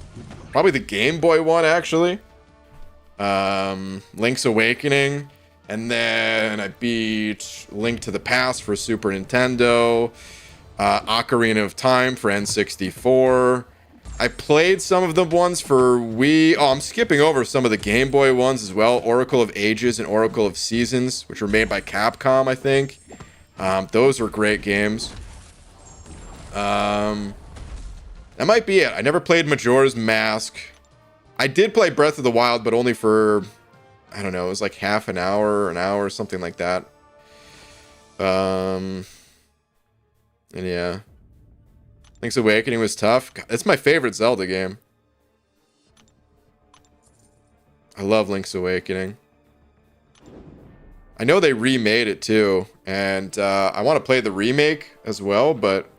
probably the Game Boy one, actually. Link's Awakening. And then I beat Link to the Past for Super Nintendo. Ocarina of Time for N64. I played some of the ones for Wii. Oh, I'm skipping over some of the Game Boy ones as well. Oracle of Ages and Oracle of Seasons, which were made by Capcom, I think. Those were great games. That might be it. I never played Majora's Mask. I did play Breath of the Wild, but only for, I don't know, it was like half an hour, something like that. And yeah. Link's Awakening was tough. God, it's my favorite Zelda game. I love Link's Awakening. I know they remade it too, and I want to play the remake as well, but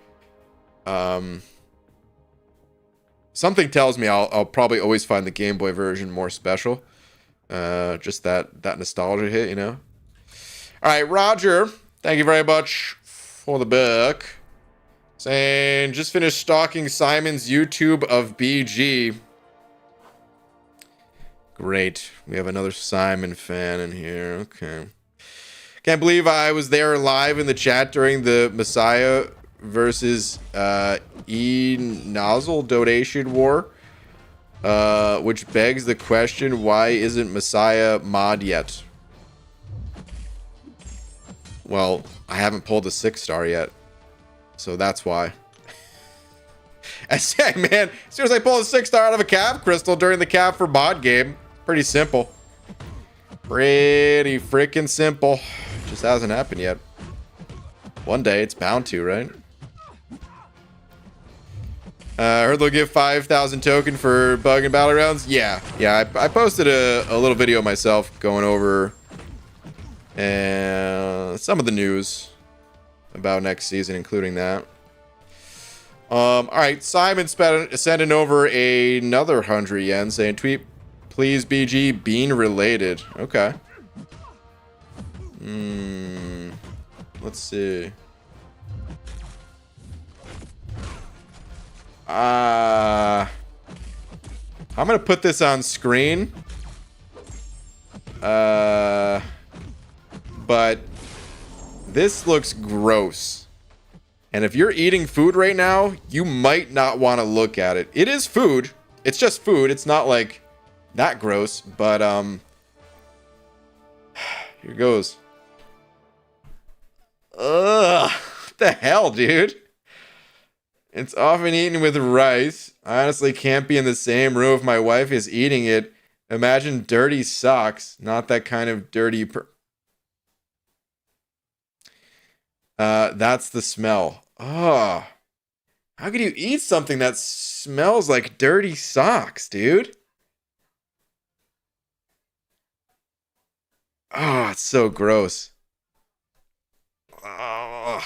something tells me I'll probably always find the Game Boy version more special. Just that nostalgia hit, you know. All right, Roger, thank you very much for the book. Saying, just finished stalking Simon's YouTube of BG. Great. We have another Simon fan in here. Okay. Can't believe I was there live in the chat during the Messiah versus E-Nozzle donation war. Which begs the question, why isn't Messiah mod yet? Well, I haven't pulled a 6-star yet. So that's why. I say, man, as soon as I pull a 6-star out of a cap crystal during the cap for mod game, pretty simple. Pretty freaking simple. Just hasn't happened yet. One day it's bound to, right? I heard they'll give 5,000 token for bug and Battlegrounds. Yeah, I posted a little video myself going over some of the news about next season, including that. All right, Simon sending over another 100 yen, saying, tweet, please, BG, bean related. Okay. Let's see. I'm gonna put this on screen. But this looks gross. And if you're eating food right now, you might not want to look at it. It is food. It's just food. It's not like that gross, but here goes. Ugh, what the hell, dude? It's often eaten with rice. I honestly can't be in the same room if my wife is eating it. Imagine dirty socks. Not that kind of dirty that's the smell. Oh. How could you eat something that smells like dirty socks, dude? Oh, it's so gross. Oh.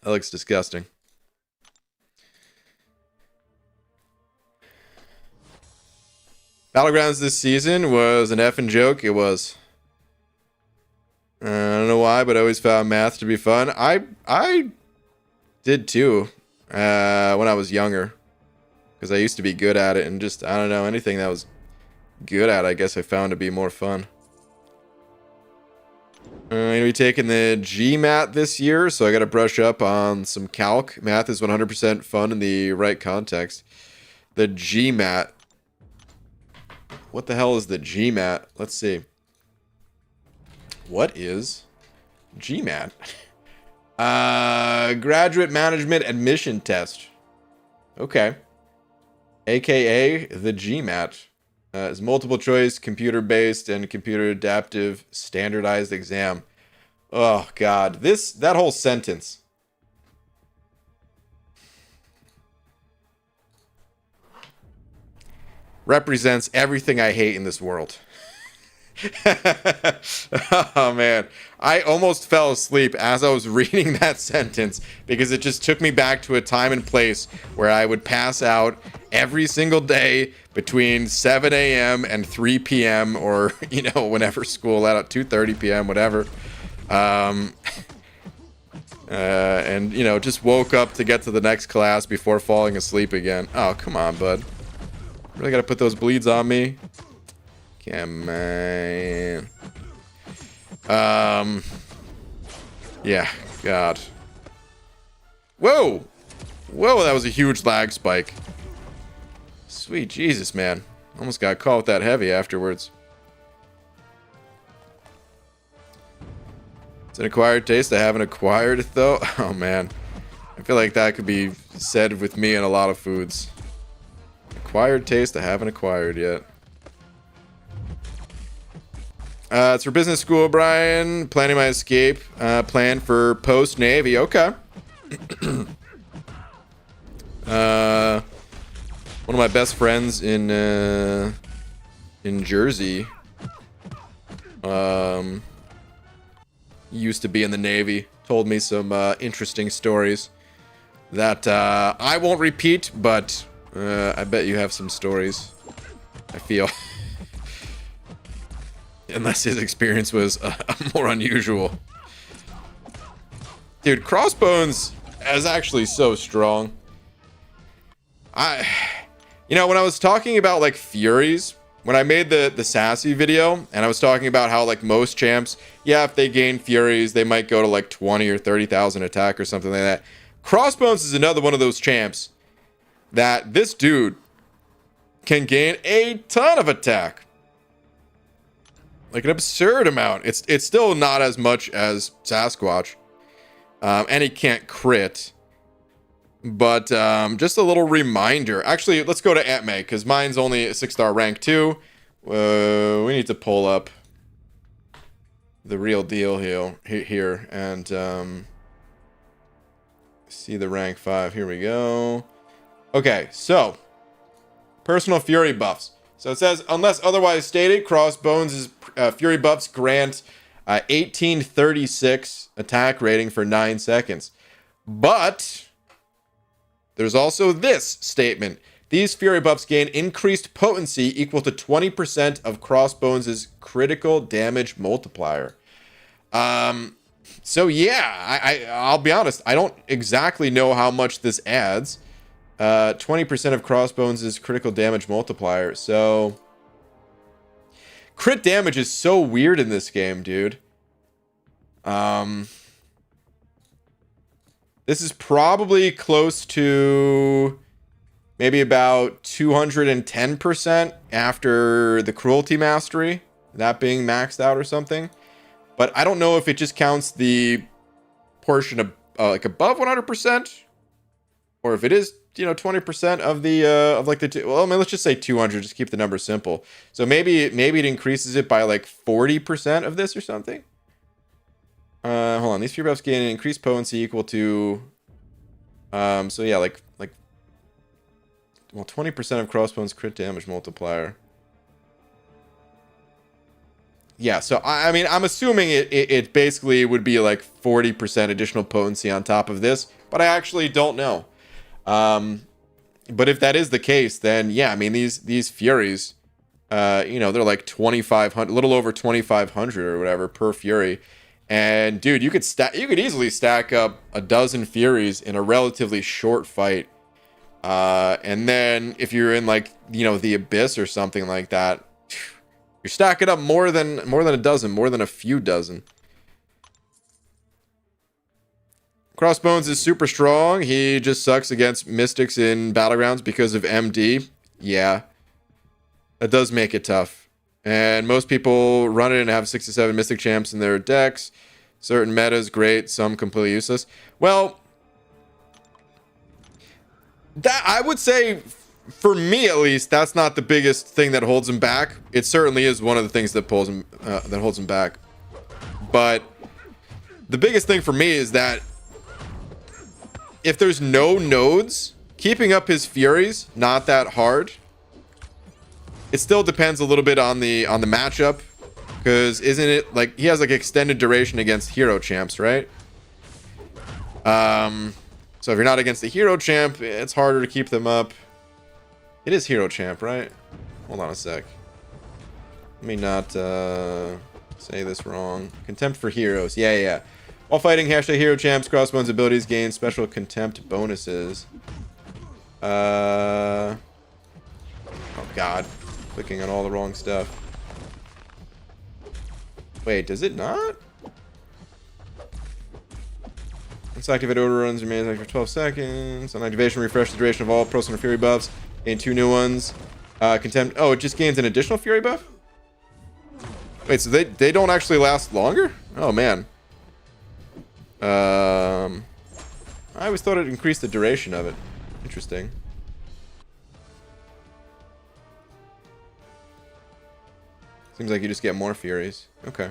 That looks disgusting. Battlegrounds this season was an effing joke. It was. I don't know why, but I always found math to be fun. I did too when I was younger, because I used to be good at it, and just, I don't know, anything that was good at, I guess I found to be more fun. I'm going to be taking the GMAT this year, so I got to brush up on some calc. Math is 100% fun in the right context. The GMAT. What the hell is the GMAT? Let's see. What is GMAT? Graduate Management Admission Test. Okay. AKA the GMAT. Is multiple choice, computer-based, and computer adaptive standardized exam. Oh, God. That whole sentence. Represents everything I hate in this world. Oh, man. I almost fell asleep as I was reading that sentence because it just took me back to a time and place where I would pass out every single day between 7 a.m. and 3 p.m. or, you know, whenever school let out, 2:30 p.m., whatever. And, you know, just woke up to get to the next class before falling asleep again. Oh, come on, bud. Really gotta put those bleeds on me? Come on. Yeah, God. Whoa! Whoa, that was a huge lag spike. Sweet Jesus, man. Almost got caught with that heavy afterwards. It's an acquired taste. I haven't acquired it, though. Oh, man. I feel like that could be said with me and a lot of foods. Acquired taste I haven't acquired yet. It's for business school, Brian. Planning my escape. Plan for post-Navy. Okay. One of my best friends in Jersey used to be in the Navy. Told me some interesting stories that I won't repeat, but I bet you have some stories. I feel. Unless his experience was more unusual. Dude, Crossbones is actually so strong. You know, when I was talking about like Furies, when I made the Sassy video, and I was talking about how like most champs, yeah, if they gain Furies, they might go to like 20 or 30,000 attack or something like that. Crossbones is another one of those champs that this dude can gain a ton of attack. Like an absurd amount. It's still not as much as Sasquatch. And he can't crit. But just a little reminder. Actually, let's go to Atme, because mine's only a 6-star rank 2. We need to pull up the real deal here and see the rank 5. Here we go. Okay, so personal fury buffs. So it says, unless otherwise stated, Crossbones' fury buffs grant 1836 attack rating for 9 seconds. But there's also this statement. These fury buffs gain increased potency equal to 20% of Crossbones' critical damage multiplier. So yeah, I'll be honest. I don't exactly know how much this adds. 20% of Crossbones' critical damage multiplier. So crit damage is so weird in this game, dude. This is probably close to maybe about 210% after the cruelty mastery, that being maxed out or something. But I don't know if it just counts the portion of like above 100%, or if it is, you know, 20% of the of like the well, I mean, let's just say 200, just keep the number simple. So maybe it increases it by like 40% of this or something. Hold on, these fury buffs gain an increased potency equal to so yeah, like well, 20% of Crossbones crit damage multiplier. Yeah, so I mean, I'm assuming it basically would be like 40% additional potency on top of this, but I actually don't know. But if that is the case, then yeah, I mean, these Furies, you know, they're like 2,500, a little over 2,500 or whatever per Fury. And dude, you could easily stack up a dozen Furies in a relatively short fight. And then if you're in like, you know, the Abyss or something like that, you're stacking up more than a dozen, more than a few dozen. Crossbones is super strong. He just sucks against Mystics in Battlegrounds because of MD. Yeah. That does make it tough. And most people run it and have 6 to 7 Mystic champs in their decks. Certain metas, great. Some completely useless. Well, that I would say, for me at least, that's not the biggest thing that holds him back. It certainly is one of the things that holds him back. But the biggest thing for me is that if there's no nodes, keeping up his Furies not that hard. It still depends a little bit on the matchup, because isn't it like he has like extended duration against hero champs, right? So if you're not against the hero champ, it's harder to keep them up. It is hero champ, right? Hold on a sec. Let me not say this wrong. Contempt for heroes. Yeah. While fighting #hero champs, Crossbones abilities gain special contempt bonuses. Oh god. Clicking on all the wrong stuff. Wait, does it not? Once activated, order runs remains active for 12 seconds. On activation, refresh the duration of all personal fury buffs. Gain 2 new ones. Contempt. Oh, it just gains an additional fury buff? Wait, so they don't actually last longer? Oh man. I always thought it increased the duration of it. Interesting. Seems like you just get more Furies. Okay.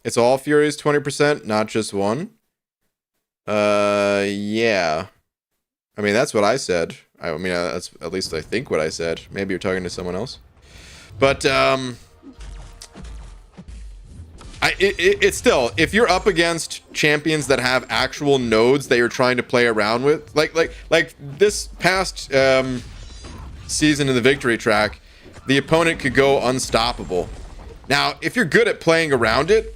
It's all Furies 20%, not just one. Yeah. I mean, that's what I said. I mean, that's at least I think what I said. Maybe you're talking to someone else. But, it's still, if you're up against champions that have actual nodes that you're trying to play around with, like this past season in the victory track, the opponent could go unstoppable. Now, if you're good at playing around it,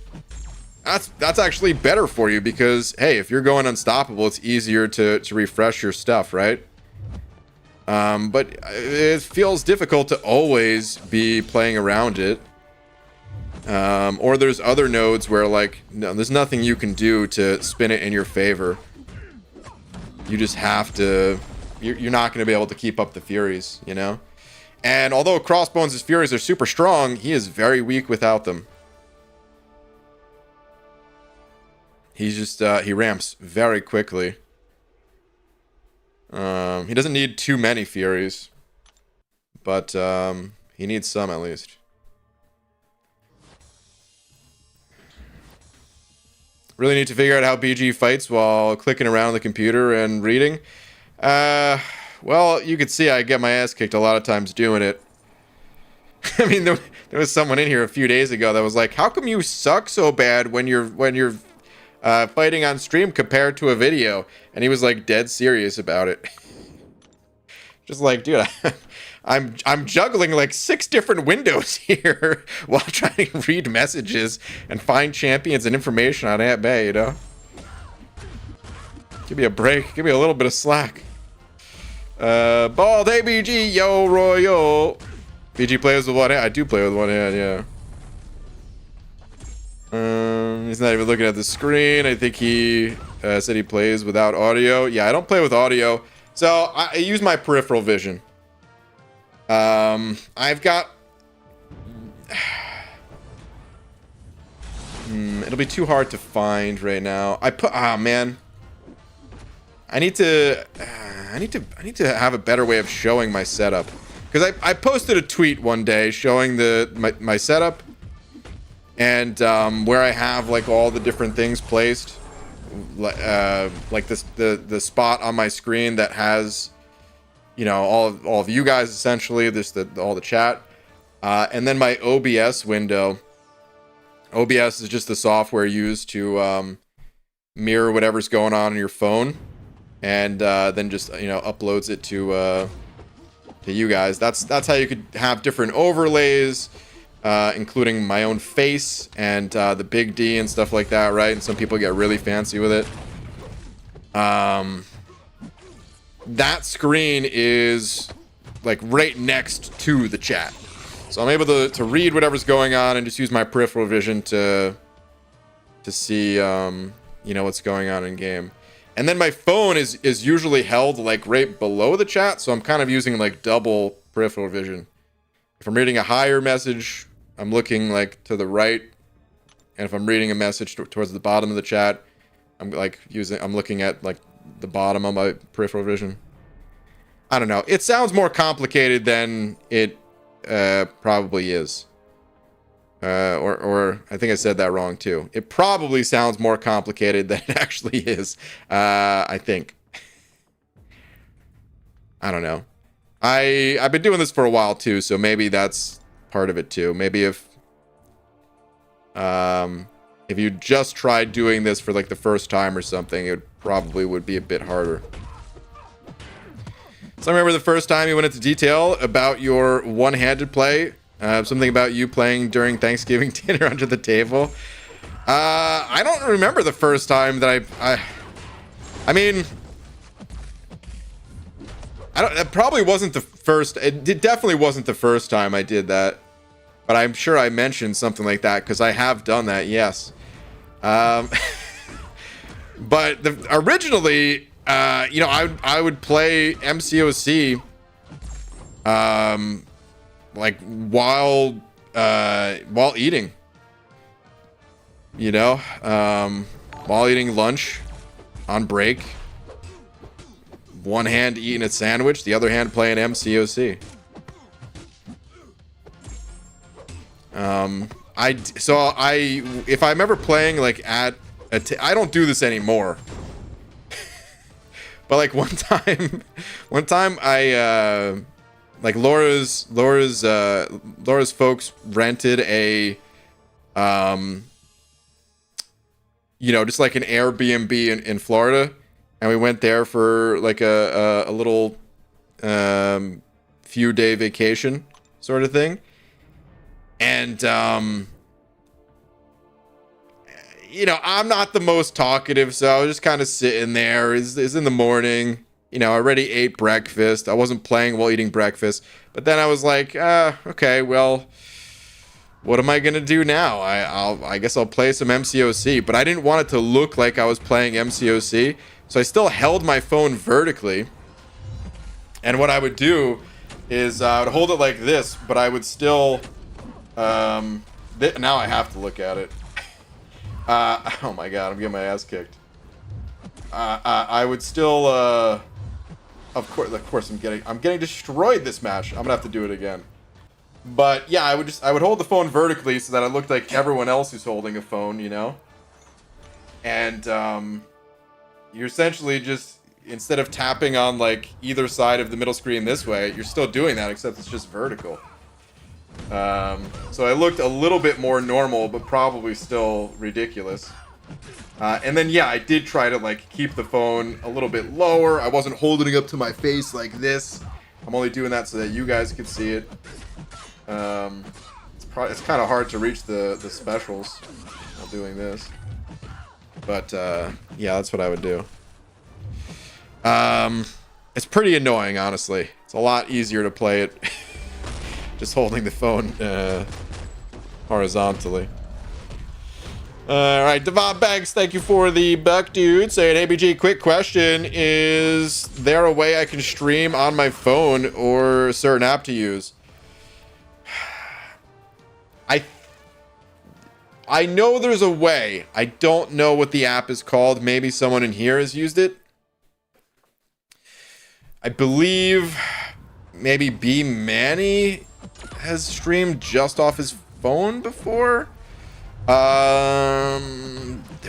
that's actually better for you because, hey, if you're going unstoppable, it's easier to refresh your stuff, right? But it feels difficult to always be playing around it. Or there's other nodes where, like, no, there's nothing you can do to spin it in your favor. You just have to... You're not going to be able to keep up the Furies, you know? And although Crossbones' Furies are super strong, he is very weak without them. He's just, he ramps very quickly. He doesn't need too many Furies. But, he needs some at least. Really need to figure out how BG fights while clicking around on the computer and reading. Well, you could see I get my ass kicked a lot of times doing it. I mean, there was someone in here a few days ago that was like, "How come you suck so bad when you're fighting on stream compared to a video?" And he was like dead serious about it. Just like, dude, I'm juggling like 6 different windows here while trying to read messages and find champions and information on Aunt Bay, you know? Give me a break. Give me a little bit of slack. Bald, hey BG, yo, Roy, yo. BG plays with one hand. I do play with one hand, yeah. He's not even looking at the screen. I think he said he plays without audio. Yeah, I don't play with audio. So I use my peripheral vision. I've got... it'll be too hard to find right now. Man. I need to have a better way of showing my setup. Because I posted a tweet one day showing my setup. And where I have like all the different things placed. Like this the spot on my screen that has... you know, all of you guys essentially, all the chat, and then my OBS window. OBS is just the software used to mirror whatever's going on your phone, and then just, you know, uploads it to you guys. That's how you could have different overlays, including my own face and the big D and stuff like that, right? And some people get really fancy with it. That screen is like right next to the chat, so I'm able to read whatever's going on and just use my peripheral vision to see you know, what's going on in game. And then my phone is usually held like right below the chat, so I'm kind of using like double peripheral vision. If I'm reading a higher message, I'm looking like to the right, and if I'm reading a message towards the bottom of the chat, I'm looking at like the bottom of my peripheral vision. I don't know. It sounds more complicated than it probably is. Or I think I said that wrong too. It probably sounds more complicated than it actually is. I think. I don't know. I've been doing this for a while too, so maybe that's part of it too. Maybe if you just tried doing this for like the first time or something, it probably would be a bit harder. So I remember the first time you went into detail about your one-handed play. Something about you playing during Thanksgiving dinner under the table. I don't remember the first time that I mean, it probably wasn't the first. It definitely wasn't the first time I did that. But I'm sure I mentioned something like that because I have done that, yes. But originally, you know, I would play MCOC, like while eating, you know, while eating lunch, on break. One hand eating a sandwich, the other hand playing MCOC. If I'm ever playing like I don't do this anymore. But like one time I like Laura's folks rented a you know, just like an Airbnb in Florida, and we went there for like a little few day vacation sort of thing. And you know, I'm not the most talkative, so I was just kind of sitting there. It's in the morning. You know, I already ate breakfast. I wasn't playing while eating breakfast. But then I was like, okay, well, what am I going to do now? I guess I'll play some MCOC. But I didn't want it to look like I was playing MCOC. So I still held my phone vertically. And what I would do is I would hold it like this, but I would still... now I have to look at it. Oh my god, I'm getting my ass kicked. I would still, of course, I'm getting destroyed this match. I'm gonna have to do it again. But yeah, I would hold the phone vertically so that it looked like everyone else who's holding a phone, you know. And you're essentially just, instead of tapping on like either side of the middle screen this way, you're still doing that, except it's just vertical. So I looked a little bit more normal, but probably still ridiculous. And then, yeah, I did try to, like, keep the phone a little bit lower. I wasn't holding it up to my face like this. I'm only doing that so that you guys could see it. It's kind of hard to reach the specials while doing this. But, yeah, that's what I would do. It's pretty annoying, honestly. It's a lot easier to play it just holding the phone horizontally. Alright, Devon Banks, thank you for the buck, dude. Saying, ABG, quick question. Is there a way I can stream on my phone or a certain app to use? I know there's a way. I don't know what the app is called. Maybe someone in here has used it. I believe maybe B Manny has streamed just off his phone before. There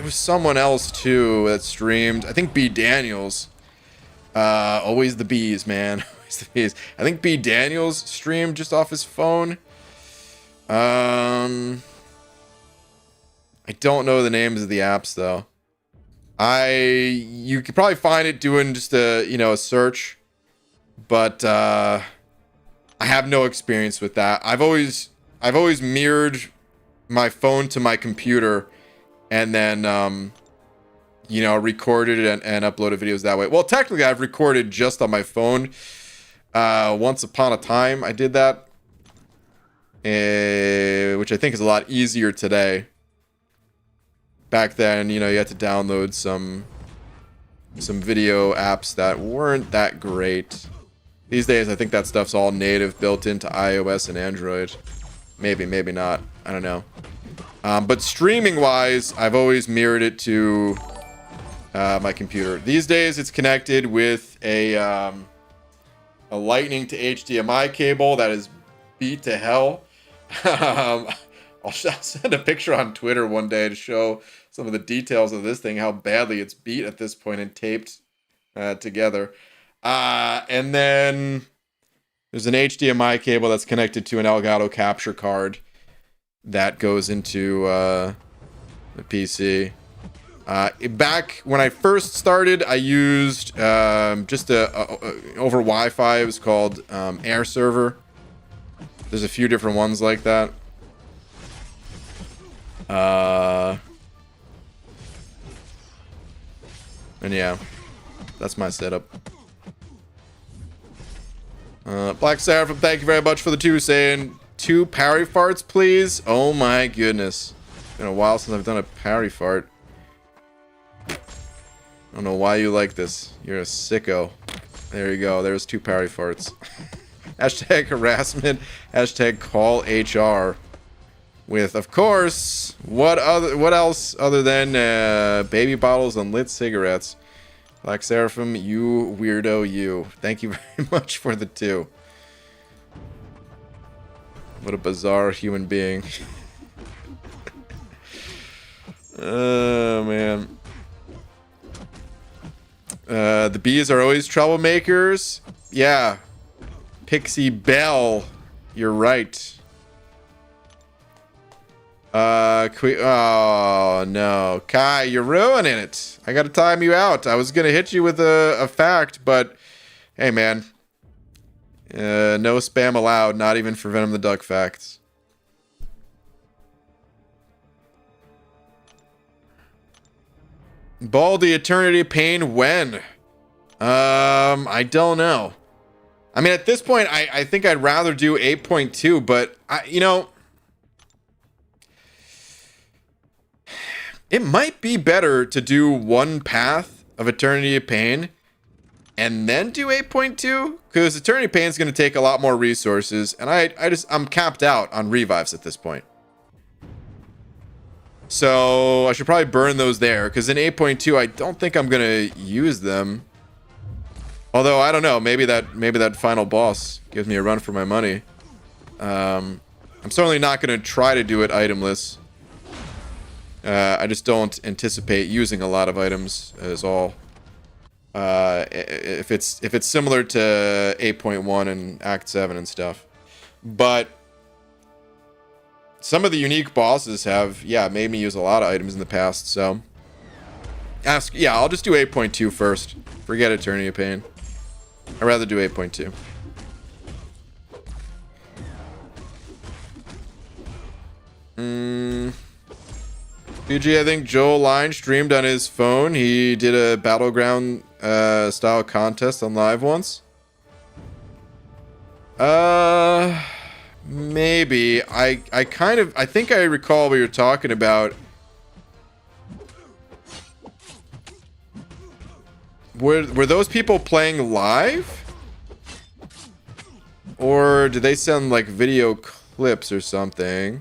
was someone else too that streamed. I think B Daniels. Always the bees, man. Always the bees. I think B Daniels streamed just off his phone. I don't know the names of the apps though. You could probably find it doing just a search, but I have no experience with that. I've always mirrored my phone to my computer and then recorded it and uploaded videos that way. Well, technically I've recorded just on my phone. Once upon a time I did that, which I think is a lot easier today. Back then, you had to download some video apps that weren't that great. These days, I think that stuff's all native, built into iOS and Android. Maybe, maybe not. I don't know. But streaming-wise, I've always mirrored it to my computer. These days, it's connected with a lightning to HDMI cable that is beat to hell. I'll send a picture on Twitter one day to show some of the details of this thing, how badly it's beat at this point and taped together. And then there's an HDMI cable that's connected to an Elgato capture card that goes into the PC. Back when I first started, I used just over Wi-Fi. It was called Air Server. There's a few different ones like that. And yeah, that's my setup. Black Seraphim, thank you very much for the 2, saying 2 parry farts, please. Oh my goodness. It's been a while since I've done a parry fart. I don't know why you like this. You're a sicko. There you go. There's 2 parry farts. Hashtag harassment. Hashtag call HR. With, of course, what else other than baby bottles and lit cigarettes? Black Seraphim, you weirdo, you. Thank you very much for the 2. What a bizarre human being. Oh, man. The bees are always troublemakers. Yeah. Pixie Belle. You're right. Oh, no. Kai, you're ruining it. I gotta time you out. I was gonna hit you with a fact, but... Hey, man. No spam allowed. Not even for Venom the Duck facts. Baldy Eternity Pain when? I don't know. I mean, at this point, I think I'd rather do 8.2, but you know, it might be better to do one path of Eternity of Pain and then do 8.2, because Eternity of Pain is going to take a lot more resources, and I'm capped out on revives at this point. So I should probably burn those there, because in 8.2 I don't think I'm gonna use them. Although I don't know, maybe that final boss gives me a run for my money. I'm certainly not gonna try to do it itemless. I just don't anticipate using a lot of items as all. If it's similar to 8.1 and Act 7 and stuff, but some of the unique bosses have, made me use a lot of items in the past, so... I'll just do 8.2 first. Forget Eternity of Pain. I'd rather do 8.2. PG, I think Joel Line streamed on his phone. He did a Battleground style contest on live once. Maybe. I think I recall what you're talking about. Were those people playing live? Or did they send like video clips or something?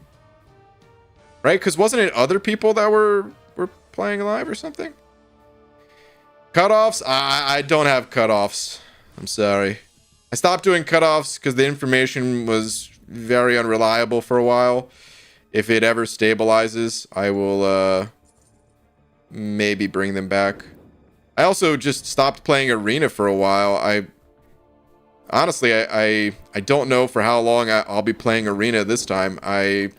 Right? Because wasn't it other people that were playing live or something? Cutoffs? I don't have cutoffs. I'm sorry. I stopped doing cutoffs because the information was very unreliable for a while. If it ever stabilizes, I will maybe bring them back. I also just stopped playing Arena for a while. Honestly, I don't know for how long I'll be playing Arena this time. I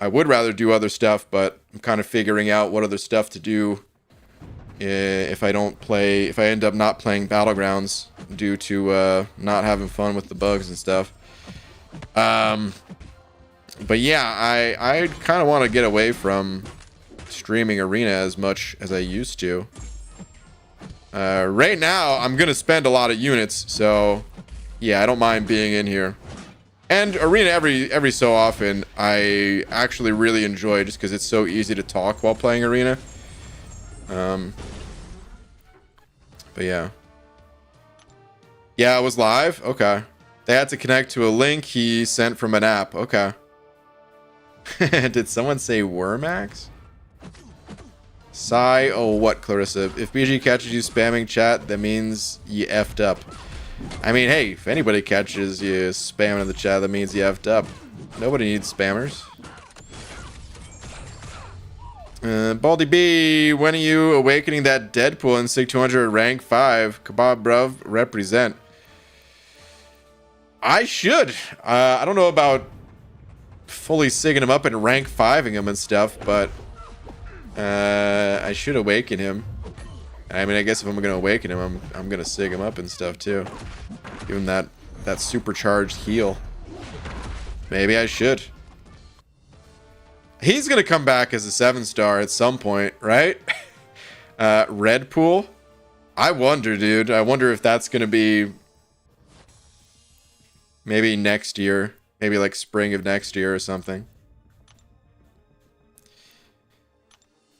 would rather do other stuff, but I'm kind of figuring out what other stuff to do if I end up not playing Battlegrounds due to not having fun with the bugs and stuff. But yeah, I kind of want to get away from streaming Arena as much as I used to. Right now, I'm gonna spend a lot of units, so yeah, I don't mind being in here. And Arena every so often, I actually really enjoy, just because it's so easy to talk while playing Arena. But yeah. Yeah, it was live? Okay. They had to connect to a link he sent from an app. Okay. Did someone say Wormax? Sigh. Oh, what, Clarissa? If BG catches you spamming chat, that means you effed up. I mean, hey, if anybody catches you spamming in the chat, that means you effed up. Nobody needs spammers. Baldy B, when are you awakening that Deadpool in Sig 200 rank 5? Kebab bruv, represent. I should. I don't know about fully sigging him up and rank 5ing him and stuff, but I should awaken him. I mean, I guess if I'm gonna awaken him, I'm gonna sig him up and stuff too. Give him that supercharged heal. Maybe I should. He's gonna come back as a 7-star at some point, right? Red Pool? I wonder, dude. I wonder if that's gonna be maybe next year. Maybe like spring of next year or something.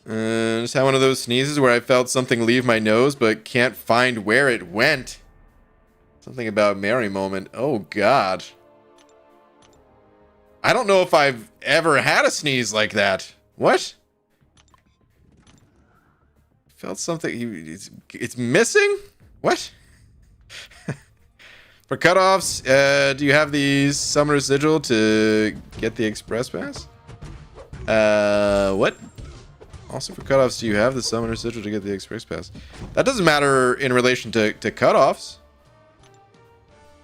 Just had one of those sneezes where I felt something leave my nose, but can't find where it went. Something about Mary moment. Oh, God. I don't know if I've ever had a sneeze like that. What? Felt something. It's missing? What? For cutoffs, do you have the Summoner Sigil to get the Express Pass? What? Also for cutoffs, do you have the summoner sigil to get the express pass? That doesn't matter in relation to cutoffs.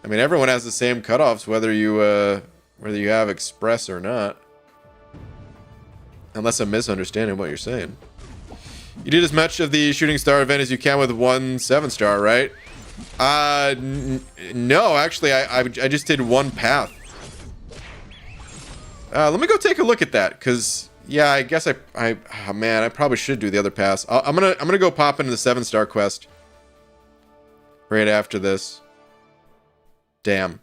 I mean, everyone has the same cutoffs, whether you have express or not. Unless I'm misunderstanding what you're saying. You did as much of the shooting star event as you can with 1 7-star, right? No, actually, I just did 1 path. Let me go take a look at that, because yeah, I guess oh man, I probably should do the other pass. I'm gonna go pop into the 7-star quest right after this. Damn.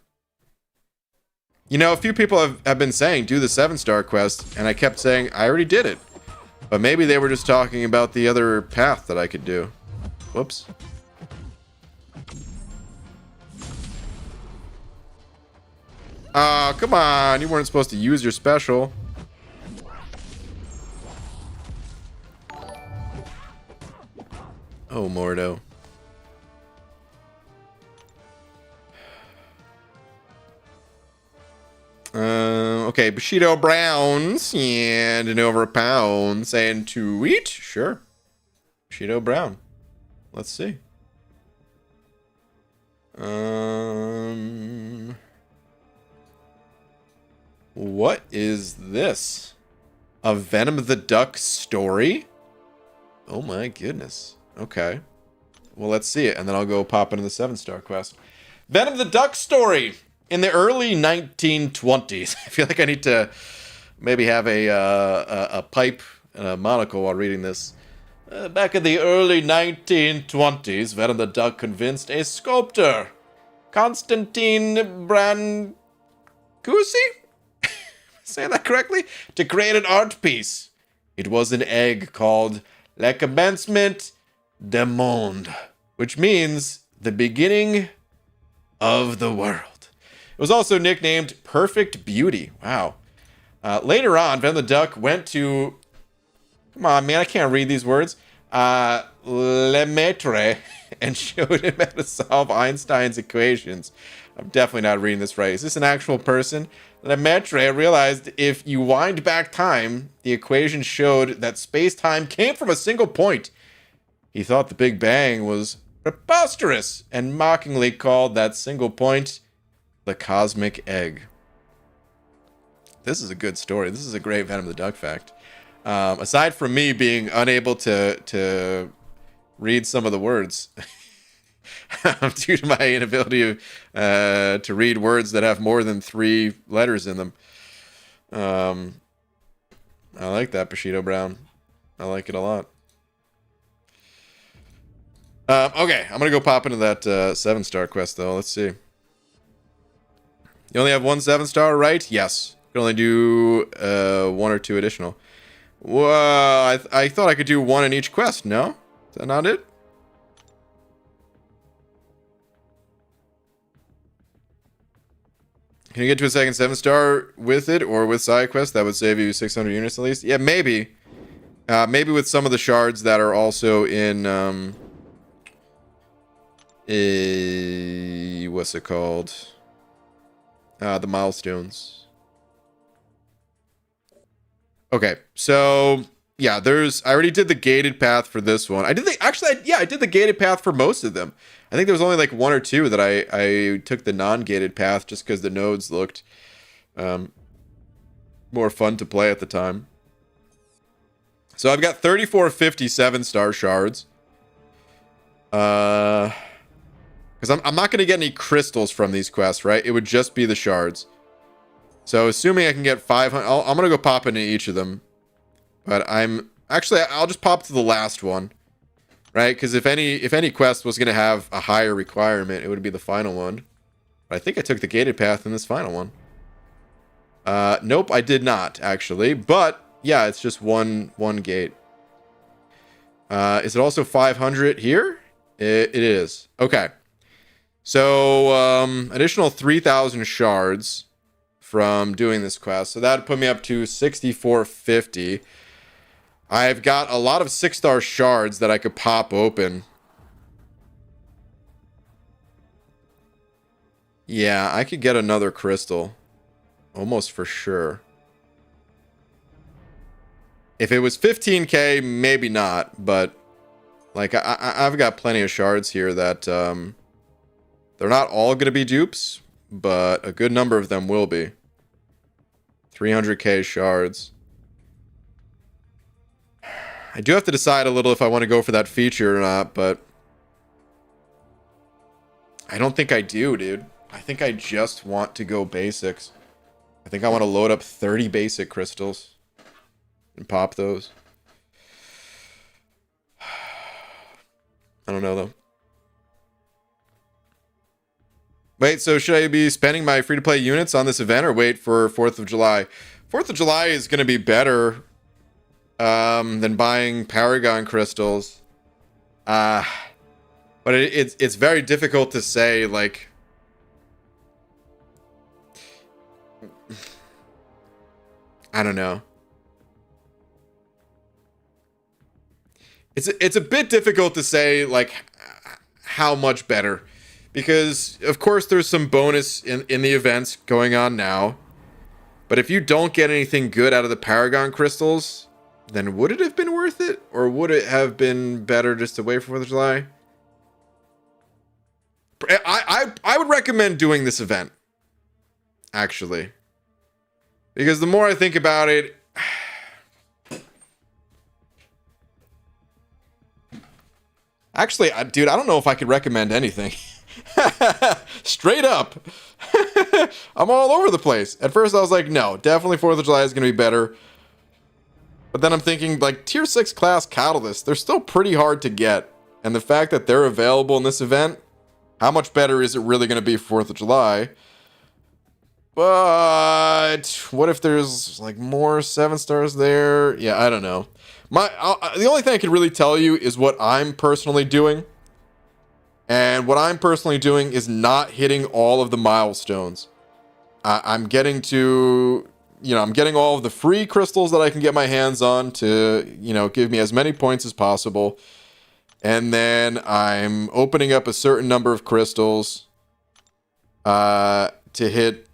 You know, a few people have been saying do the 7-star quest, and I kept saying I already did it. But maybe they were just talking about the other path that I could do. Whoops. Oh, come on. You weren't supposed to use your special. Oh, Mordo. Okay, Bushido Browns and over a pound saying to eat. Sure. Bushido Brown. Let's see. What is this? A Venom the Duck story? Oh my goodness. Okay. Well, let's see it, and then I'll go pop into the 7-star quest. Venom the Duck story. In the early 1920s, I feel like I need to maybe have a pipe and a monocle while reading this. Back in the early 1920s, Venom the Duck convinced a sculptor, Konstantin Brancusi, say that correctly, to create an art piece. It was an egg called Le Commencement du Monde, which means the beginning of the world. It was also nicknamed Perfect Beauty. Wow. Later on, Venom the Duck went to... Come on, man, I can't read these words. Lemaitre, and showed him how to solve Einstein's equations. I'm definitely not reading this right. Is this an actual person? Lemaitre realized if you wind back time, the equation showed that space-time came from a single point. He thought the Big Bang was preposterous and mockingly called that single point the cosmic egg. This is a good story. This is a great Venom the Duck fact. Aside from me being unable to read some of the words due to my inability to read words that have more than 3 letters in them. I like that, Bushido Brown. I like it a lot. Okay, I'm gonna go pop into that 7-star quest though. Let's see. You only have 1 7-star, right? Yes. You can only do 1 or 2 additional. Whoa, I thought I could do 1 in each quest. No? Is that not it? Can you get to a second 7-star with it or with side quest? That would save you 600 units at least. Yeah, maybe. Maybe with some of the shards that are also in... what's it called? The milestones. Okay, so yeah, I already did the gated path for this one. I did the gated path for most of them. I think there was only like 1 or 2 that I took the non-gated path just because the nodes looked more fun to play at the time. So I've got 3457-star shards. Because I'm not going to get any crystals from these quests, right? It would just be the shards. So assuming I can get 500... I'm going to go pop into each of them. But I'll just pop to the last one. Right? Because if any quest was going to have a higher requirement, it would be the final one. But I think I took the gated path in this final one. Nope, I did not, actually. But, yeah, it's just one gate. Is it also 500 here? It is. Okay. So, additional 3,000 shards from doing this quest. So that would put me up to 6,450. I've got a lot of 6-star shards that I could pop open. Yeah, I could get another crystal. Almost for sure. If it was 15k, maybe not, but like I've got plenty of shards here that they're not all going to be dupes, but a good number of them will be. 300k shards. I do have to decide a little if I want to go for that feature or not, but I don't think I do, dude. I think I just want to go basics. I think I want to load up 30 basic crystals and pop those. I don't know, though. Wait, so should I be spending my free-to-play units on this event or wait for 4th of July? 4th of July is going to be better than buying Paragon crystals. But it's very difficult to say, like... I don't know. It's a bit difficult to say, like, how much better. Because, of course, there's some bonus in the events going on now. But if you don't get anything good out of the Paragon crystals, then would it have been worth it? Or would it have been better just to wait for 4th of July? I would recommend doing this event, actually. Because the more I think about it... Actually, dude, I don't know if I could recommend anything. Straight up. I'm all over the place. At first I was like, no, definitely 4th of July is going to be better. But then I'm thinking, like, tier 6 class catalysts, they're still pretty hard to get. And the fact that they're available in this event, how much better is it really going to be for 4th of July? But what if there's, like, more 7 stars there? Yeah, I don't know. The only thing I can really tell you is what I'm personally doing. And what I'm personally doing is not hitting all of the milestones. I'm getting to, I'm getting all of the free crystals that I can get my hands on to, give me as many points as possible. And then I'm opening up a certain number of crystals to hit,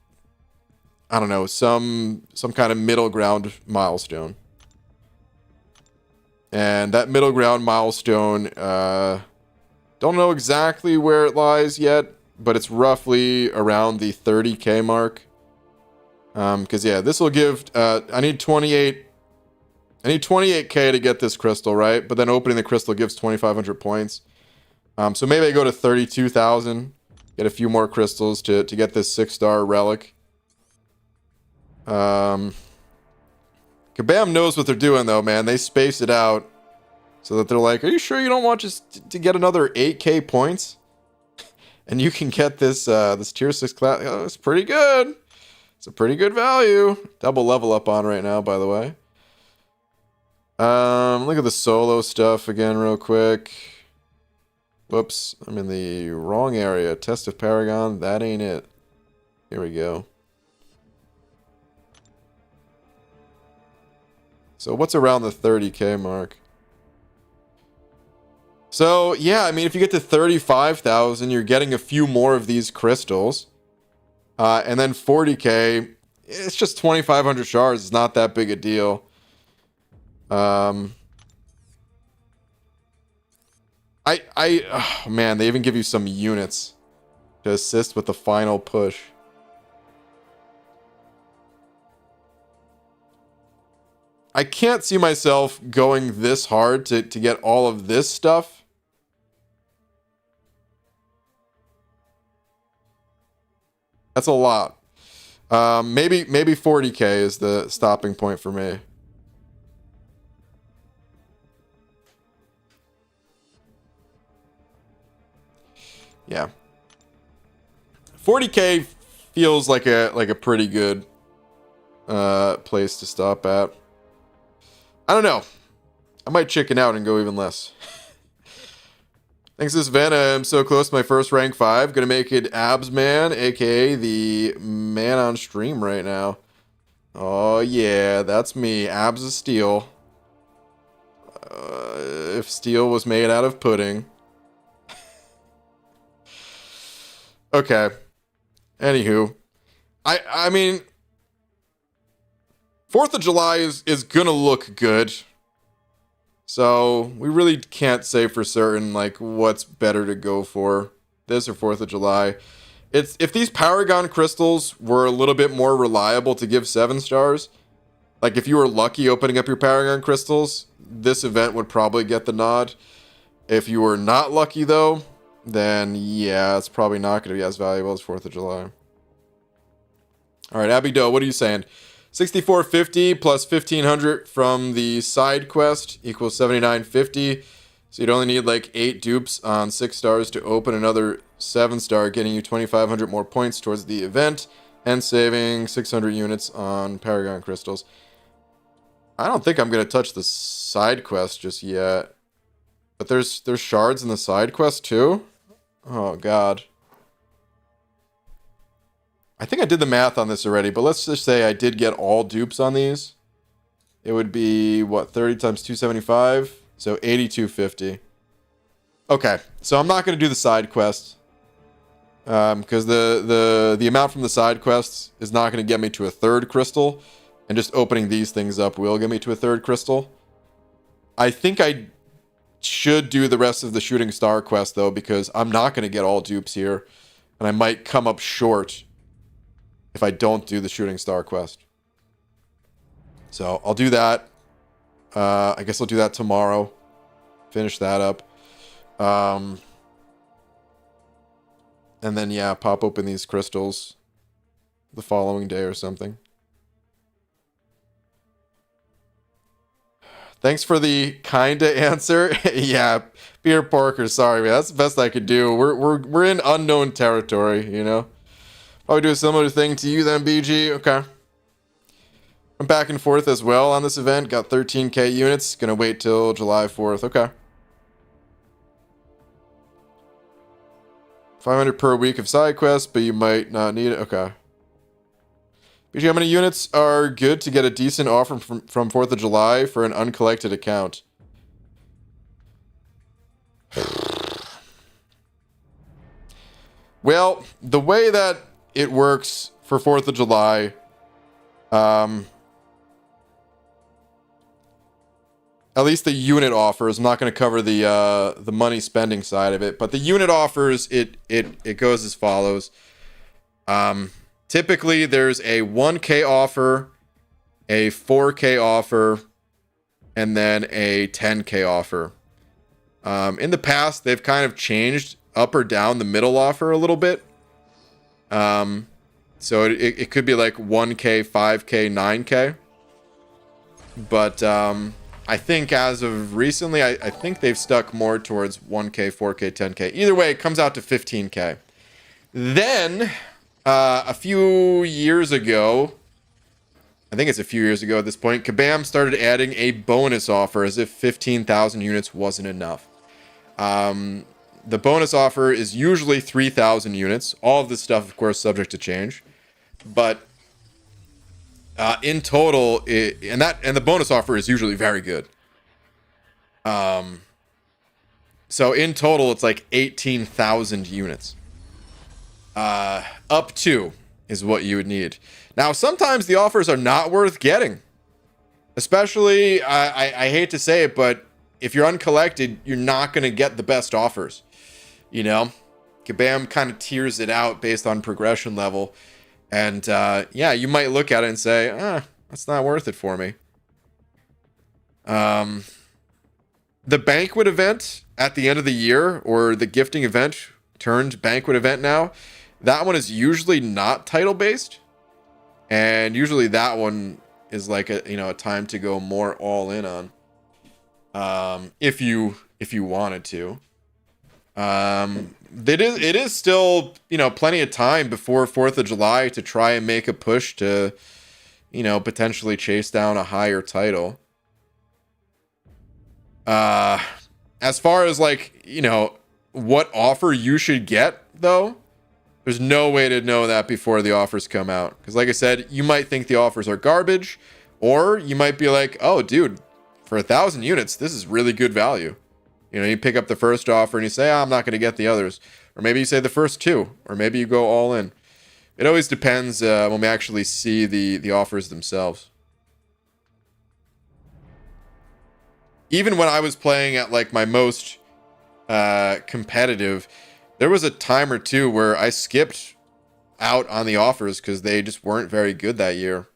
I don't know, some kind of middle ground milestone. And that middle ground milestone, don't know exactly where it lies yet, but it's roughly around the 30k mark. Because yeah, this will give, I need 28k to get this crystal, right? But then opening the crystal gives 2,500 points. So maybe I go to 32,000, get a few more crystals to get this 6-star relic. Kabam knows what they're doing, though, man. They space it out so that they're like, are you sure you don't want just to get another 8k points? And you can get this this tier 6 class. Oh, it's pretty good. It's a pretty good value. Double level up on right now, by the way. Look at the solo stuff again real quick. Whoops, I'm in the wrong area. Test of Paragon, that ain't it. Here we go. So what's around the 30k mark? So, yeah, I mean, if you get to 35,000, you're getting a few more of these crystals. And then 40k, it's just 2,500 shards. It's not that big a deal. Oh, man, they even give you some units to assist with the final push. I can't see myself going this hard to get all of this stuff. That's a lot. Maybe 40k is the stopping point for me. Yeah. 40k feels like a pretty good place to stop at. I don't know. I might chicken out and go even less. Thanks to this event, I'm so close to my first rank 5. Gonna make it Abs Man, aka the man on stream right now. Oh yeah, that's me, Abs of Steel. If steel was made out of pudding. Okay. Anywho. I mean... 4th of July is gonna look good. So we really can't say for certain like what's better to go for, this or 4th of July. If these Paragon crystals were a little bit more reliable to give 7 stars, like if you were lucky opening up your Paragon crystals, this event would probably get the nod. If you were not lucky though, then yeah, it's probably not going to be as valuable as 4th of July. All right, Abby Doe, what are you saying? 6450 plus 1500 from the side quest equals 7950. So you'd only need like 8 dupes on 6 stars to open another 7-star, getting you 2500 more points towards the event and saving 600 units on Paragon crystals. I don't think I'm going to touch the side quest just yet. But there's shards in the side quest too? Oh god. I think I did the math on this already, but let's just say I did get all dupes on these. It would be, what, 30 times 275? So 8250. Okay, so I'm not going to do the side quests. Because the amount from the side quests is not going to get me to a 3rd crystal. And just opening these things up will get me to a 3rd crystal. I think I should do the rest of the shooting star quest, though, because I'm not going to get all dupes here. And I might come up short if I don't do the shooting star quest. So I'll do that. I guess I'll do that tomorrow. Finish that up. And then, yeah, pop open these crystals the following day or something. Thanks for the kinda answer. Yeah, Peter Parker, sorry, man. That's the best I could do. We're in unknown territory, you know? Probably do a similar thing to you then, BG. Okay. I'm back and forth as well on this event. Got 13k units. Gonna wait till July 4th. Okay. 500 per week of side quests, but you might not need it. Okay. BG, how many units are good to get a decent offer from 4th of July for an uncollected account? Well, the way that it works for 4th of July, at least the unit offers. I'm not going to cover the money spending side of it, but the unit offers, it goes as follows. Typically, there's a 1K offer, a 4K offer, and then a 10K offer. In the past, they've kind of changed up or down the middle offer a little bit. So it could be like 1K, 5K, 9K. But I think as of recently, I think they've stuck more towards 1K, 4K, 10K. Either way, it comes out to 15K. Then, a few years ago, I think it's a few years ago at this point, Kabam started adding a bonus offer as if 15,000 units wasn't enough. The bonus offer is usually 3,000 units. All of this stuff, of course, subject to change. But in total, and the bonus offer is usually very good. So in total, it's like 18,000 units. Up to is what you would need. Now, sometimes the offers are not worth getting. Especially, I hate to say it, but if you're uncollected, you're not going to get the best offers. You know? Kabam kind of tiers it out based on progression level. And, yeah, you might look at it and say, that's not worth it for me. The banquet event at the end of the year, or the gifting event turned banquet event now, that one is usually not title based. And usually that one is like a time to go more all in on. If you wanted to. It is still, plenty of time before 4th of July to try and make a push to, potentially chase down a higher title. As far as what offer you should get though, there's no way to know that before the offers come out. Because like I said, you might think the offers are garbage, or you might be like, oh dude, for 1,000 units, this is really good value. You pick up the first offer and you say, I'm not going to get the others. Or maybe you say the first 2, or maybe you go all in. It always depends when we actually see the offers themselves. even when I was playing at like my most competitive, there was a time or two where I skipped out on the offers because they just weren't very good that year.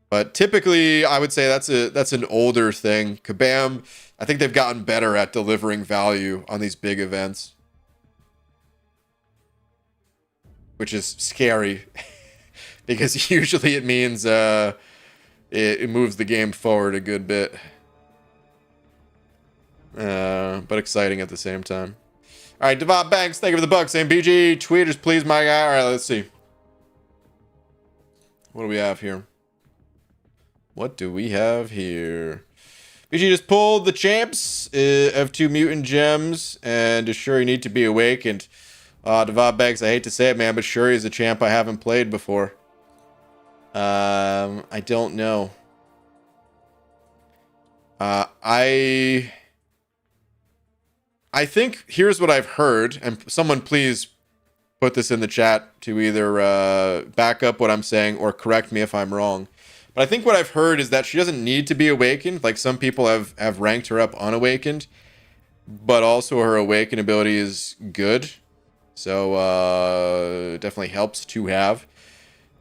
But typically, I would say that's an older thing. Kabam, I think they've gotten better at delivering value on these big events, which is scary because usually it means it moves the game forward a good bit. But exciting at the same time. All right, Devon Banks, thank you for the bucks. And BG, tweeters, please, my guy. All right, let's see. What do we have here? What do we have here? BG just pulled the champs of 2 mutant gems, and does Shuri need to be awakened? Devon Banks, I hate to say it, man, but Shuri is a champ I haven't played before. I don't know. I think here's what I've heard, and someone please put this in the chat to either back up what I'm saying or correct me if I'm wrong. But I think what I've heard is that she doesn't need to be awakened. Like some people have ranked her up unawakened, but also her awaken ability is good. So it definitely helps to have.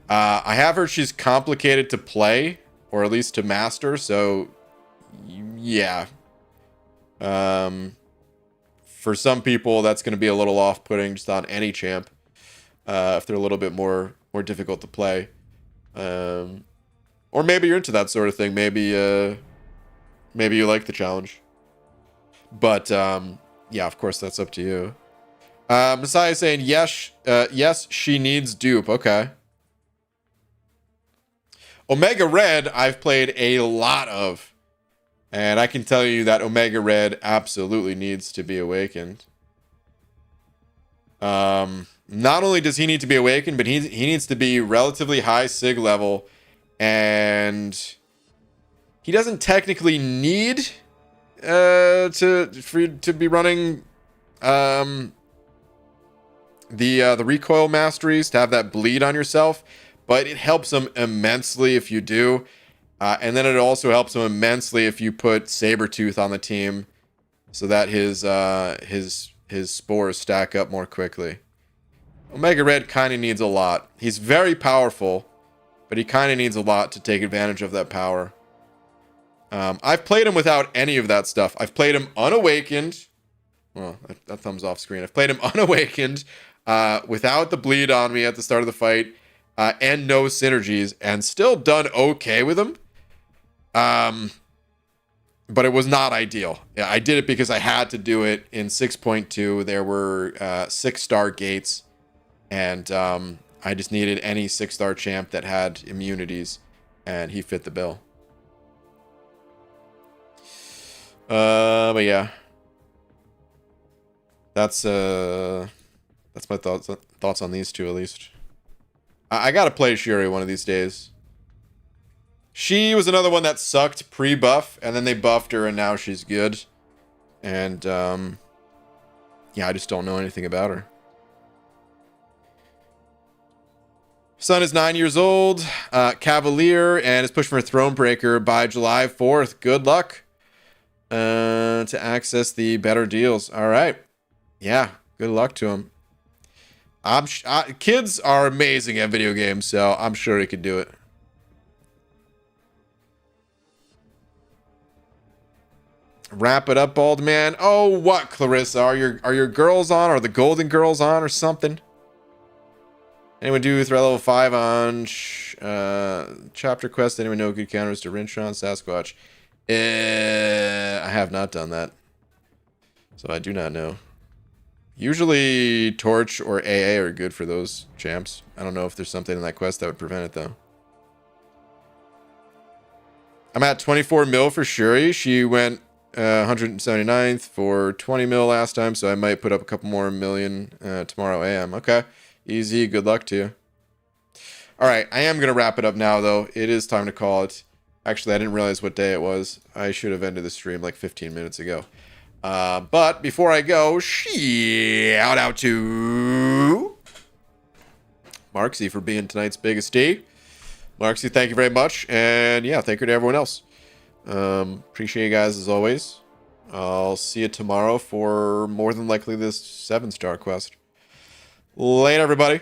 I have heard she's complicated to play, or at least to master. So yeah. For some people, that's going to be a little off-putting just on any champ, if they're a little bit more difficult to play. Or maybe you're into that sort of thing. Maybe you like the challenge. But yeah, of course, that's up to you. Messiah saying yes, yes, she needs dupe. Okay. Omega Red, I've played a lot of. And I can tell you that Omega Red absolutely needs to be awakened. Not only does he need to be awakened, but he needs to be relatively high sig level. And he doesn't technically need to be running the recoil masteries to have that bleed on yourself. But it helps him immensely if you do. And then it also helps him immensely if you put Sabretooth on the team so that his spores stack up more quickly. Omega Red kind of needs a lot. He's very powerful, but he kind of needs a lot to take advantage of that power. I've played him without any of that stuff. I've played him unawakened. Well, that thumb's off screen. I've played him unawakened without the bleed on me at the start of the fight and no synergies and still done okay with him. But it was not ideal. Yeah, I did it because I had to do it in 6.2. There were 6-star gates, and I just needed any 6-star champ that had immunities, and he fit the bill. But yeah, that's my thoughts on these two at least. I gotta play Shuri one of these days. She was another one that sucked pre-buff, and then they buffed her, and now she's good. And, yeah, I just don't know anything about her. Son is 9 years old, Cavalier, and is pushing for Thronebreaker by July 4th. Good luck to access the better deals. All right. Yeah, good luck to him. Kids are amazing at video games, so I'm sure he could do it. Wrap it up, bald man. Oh, what, Clarissa? Are your girls on? Are the Golden Girls on or something? Anyone do threat level 5 on chapter quest? Anyone know good counters to Rinchon Sasquatch? I have not done that, so I do not know. Usually Torch or AA are good for those champs. I don't know if there's something in that quest that would prevent it though. I'm at 24 mil for Shuri. She went 179th for 20 mil last time, so I might put up a couple more million tomorrow AM. Okay, easy. Good luck to you. All right, I am gonna wrap it up now though. It is time to call it. Actually, I didn't realize what day it was. I should have ended the stream like 15 minutes ago. But before I go, shout out to Marksy for being tonight's biggest D. Marksy, thank you very much. And yeah, thank you to everyone else. Appreciate you guys as always. I'll see you tomorrow for more than likely this 7-star quest. Later, everybody.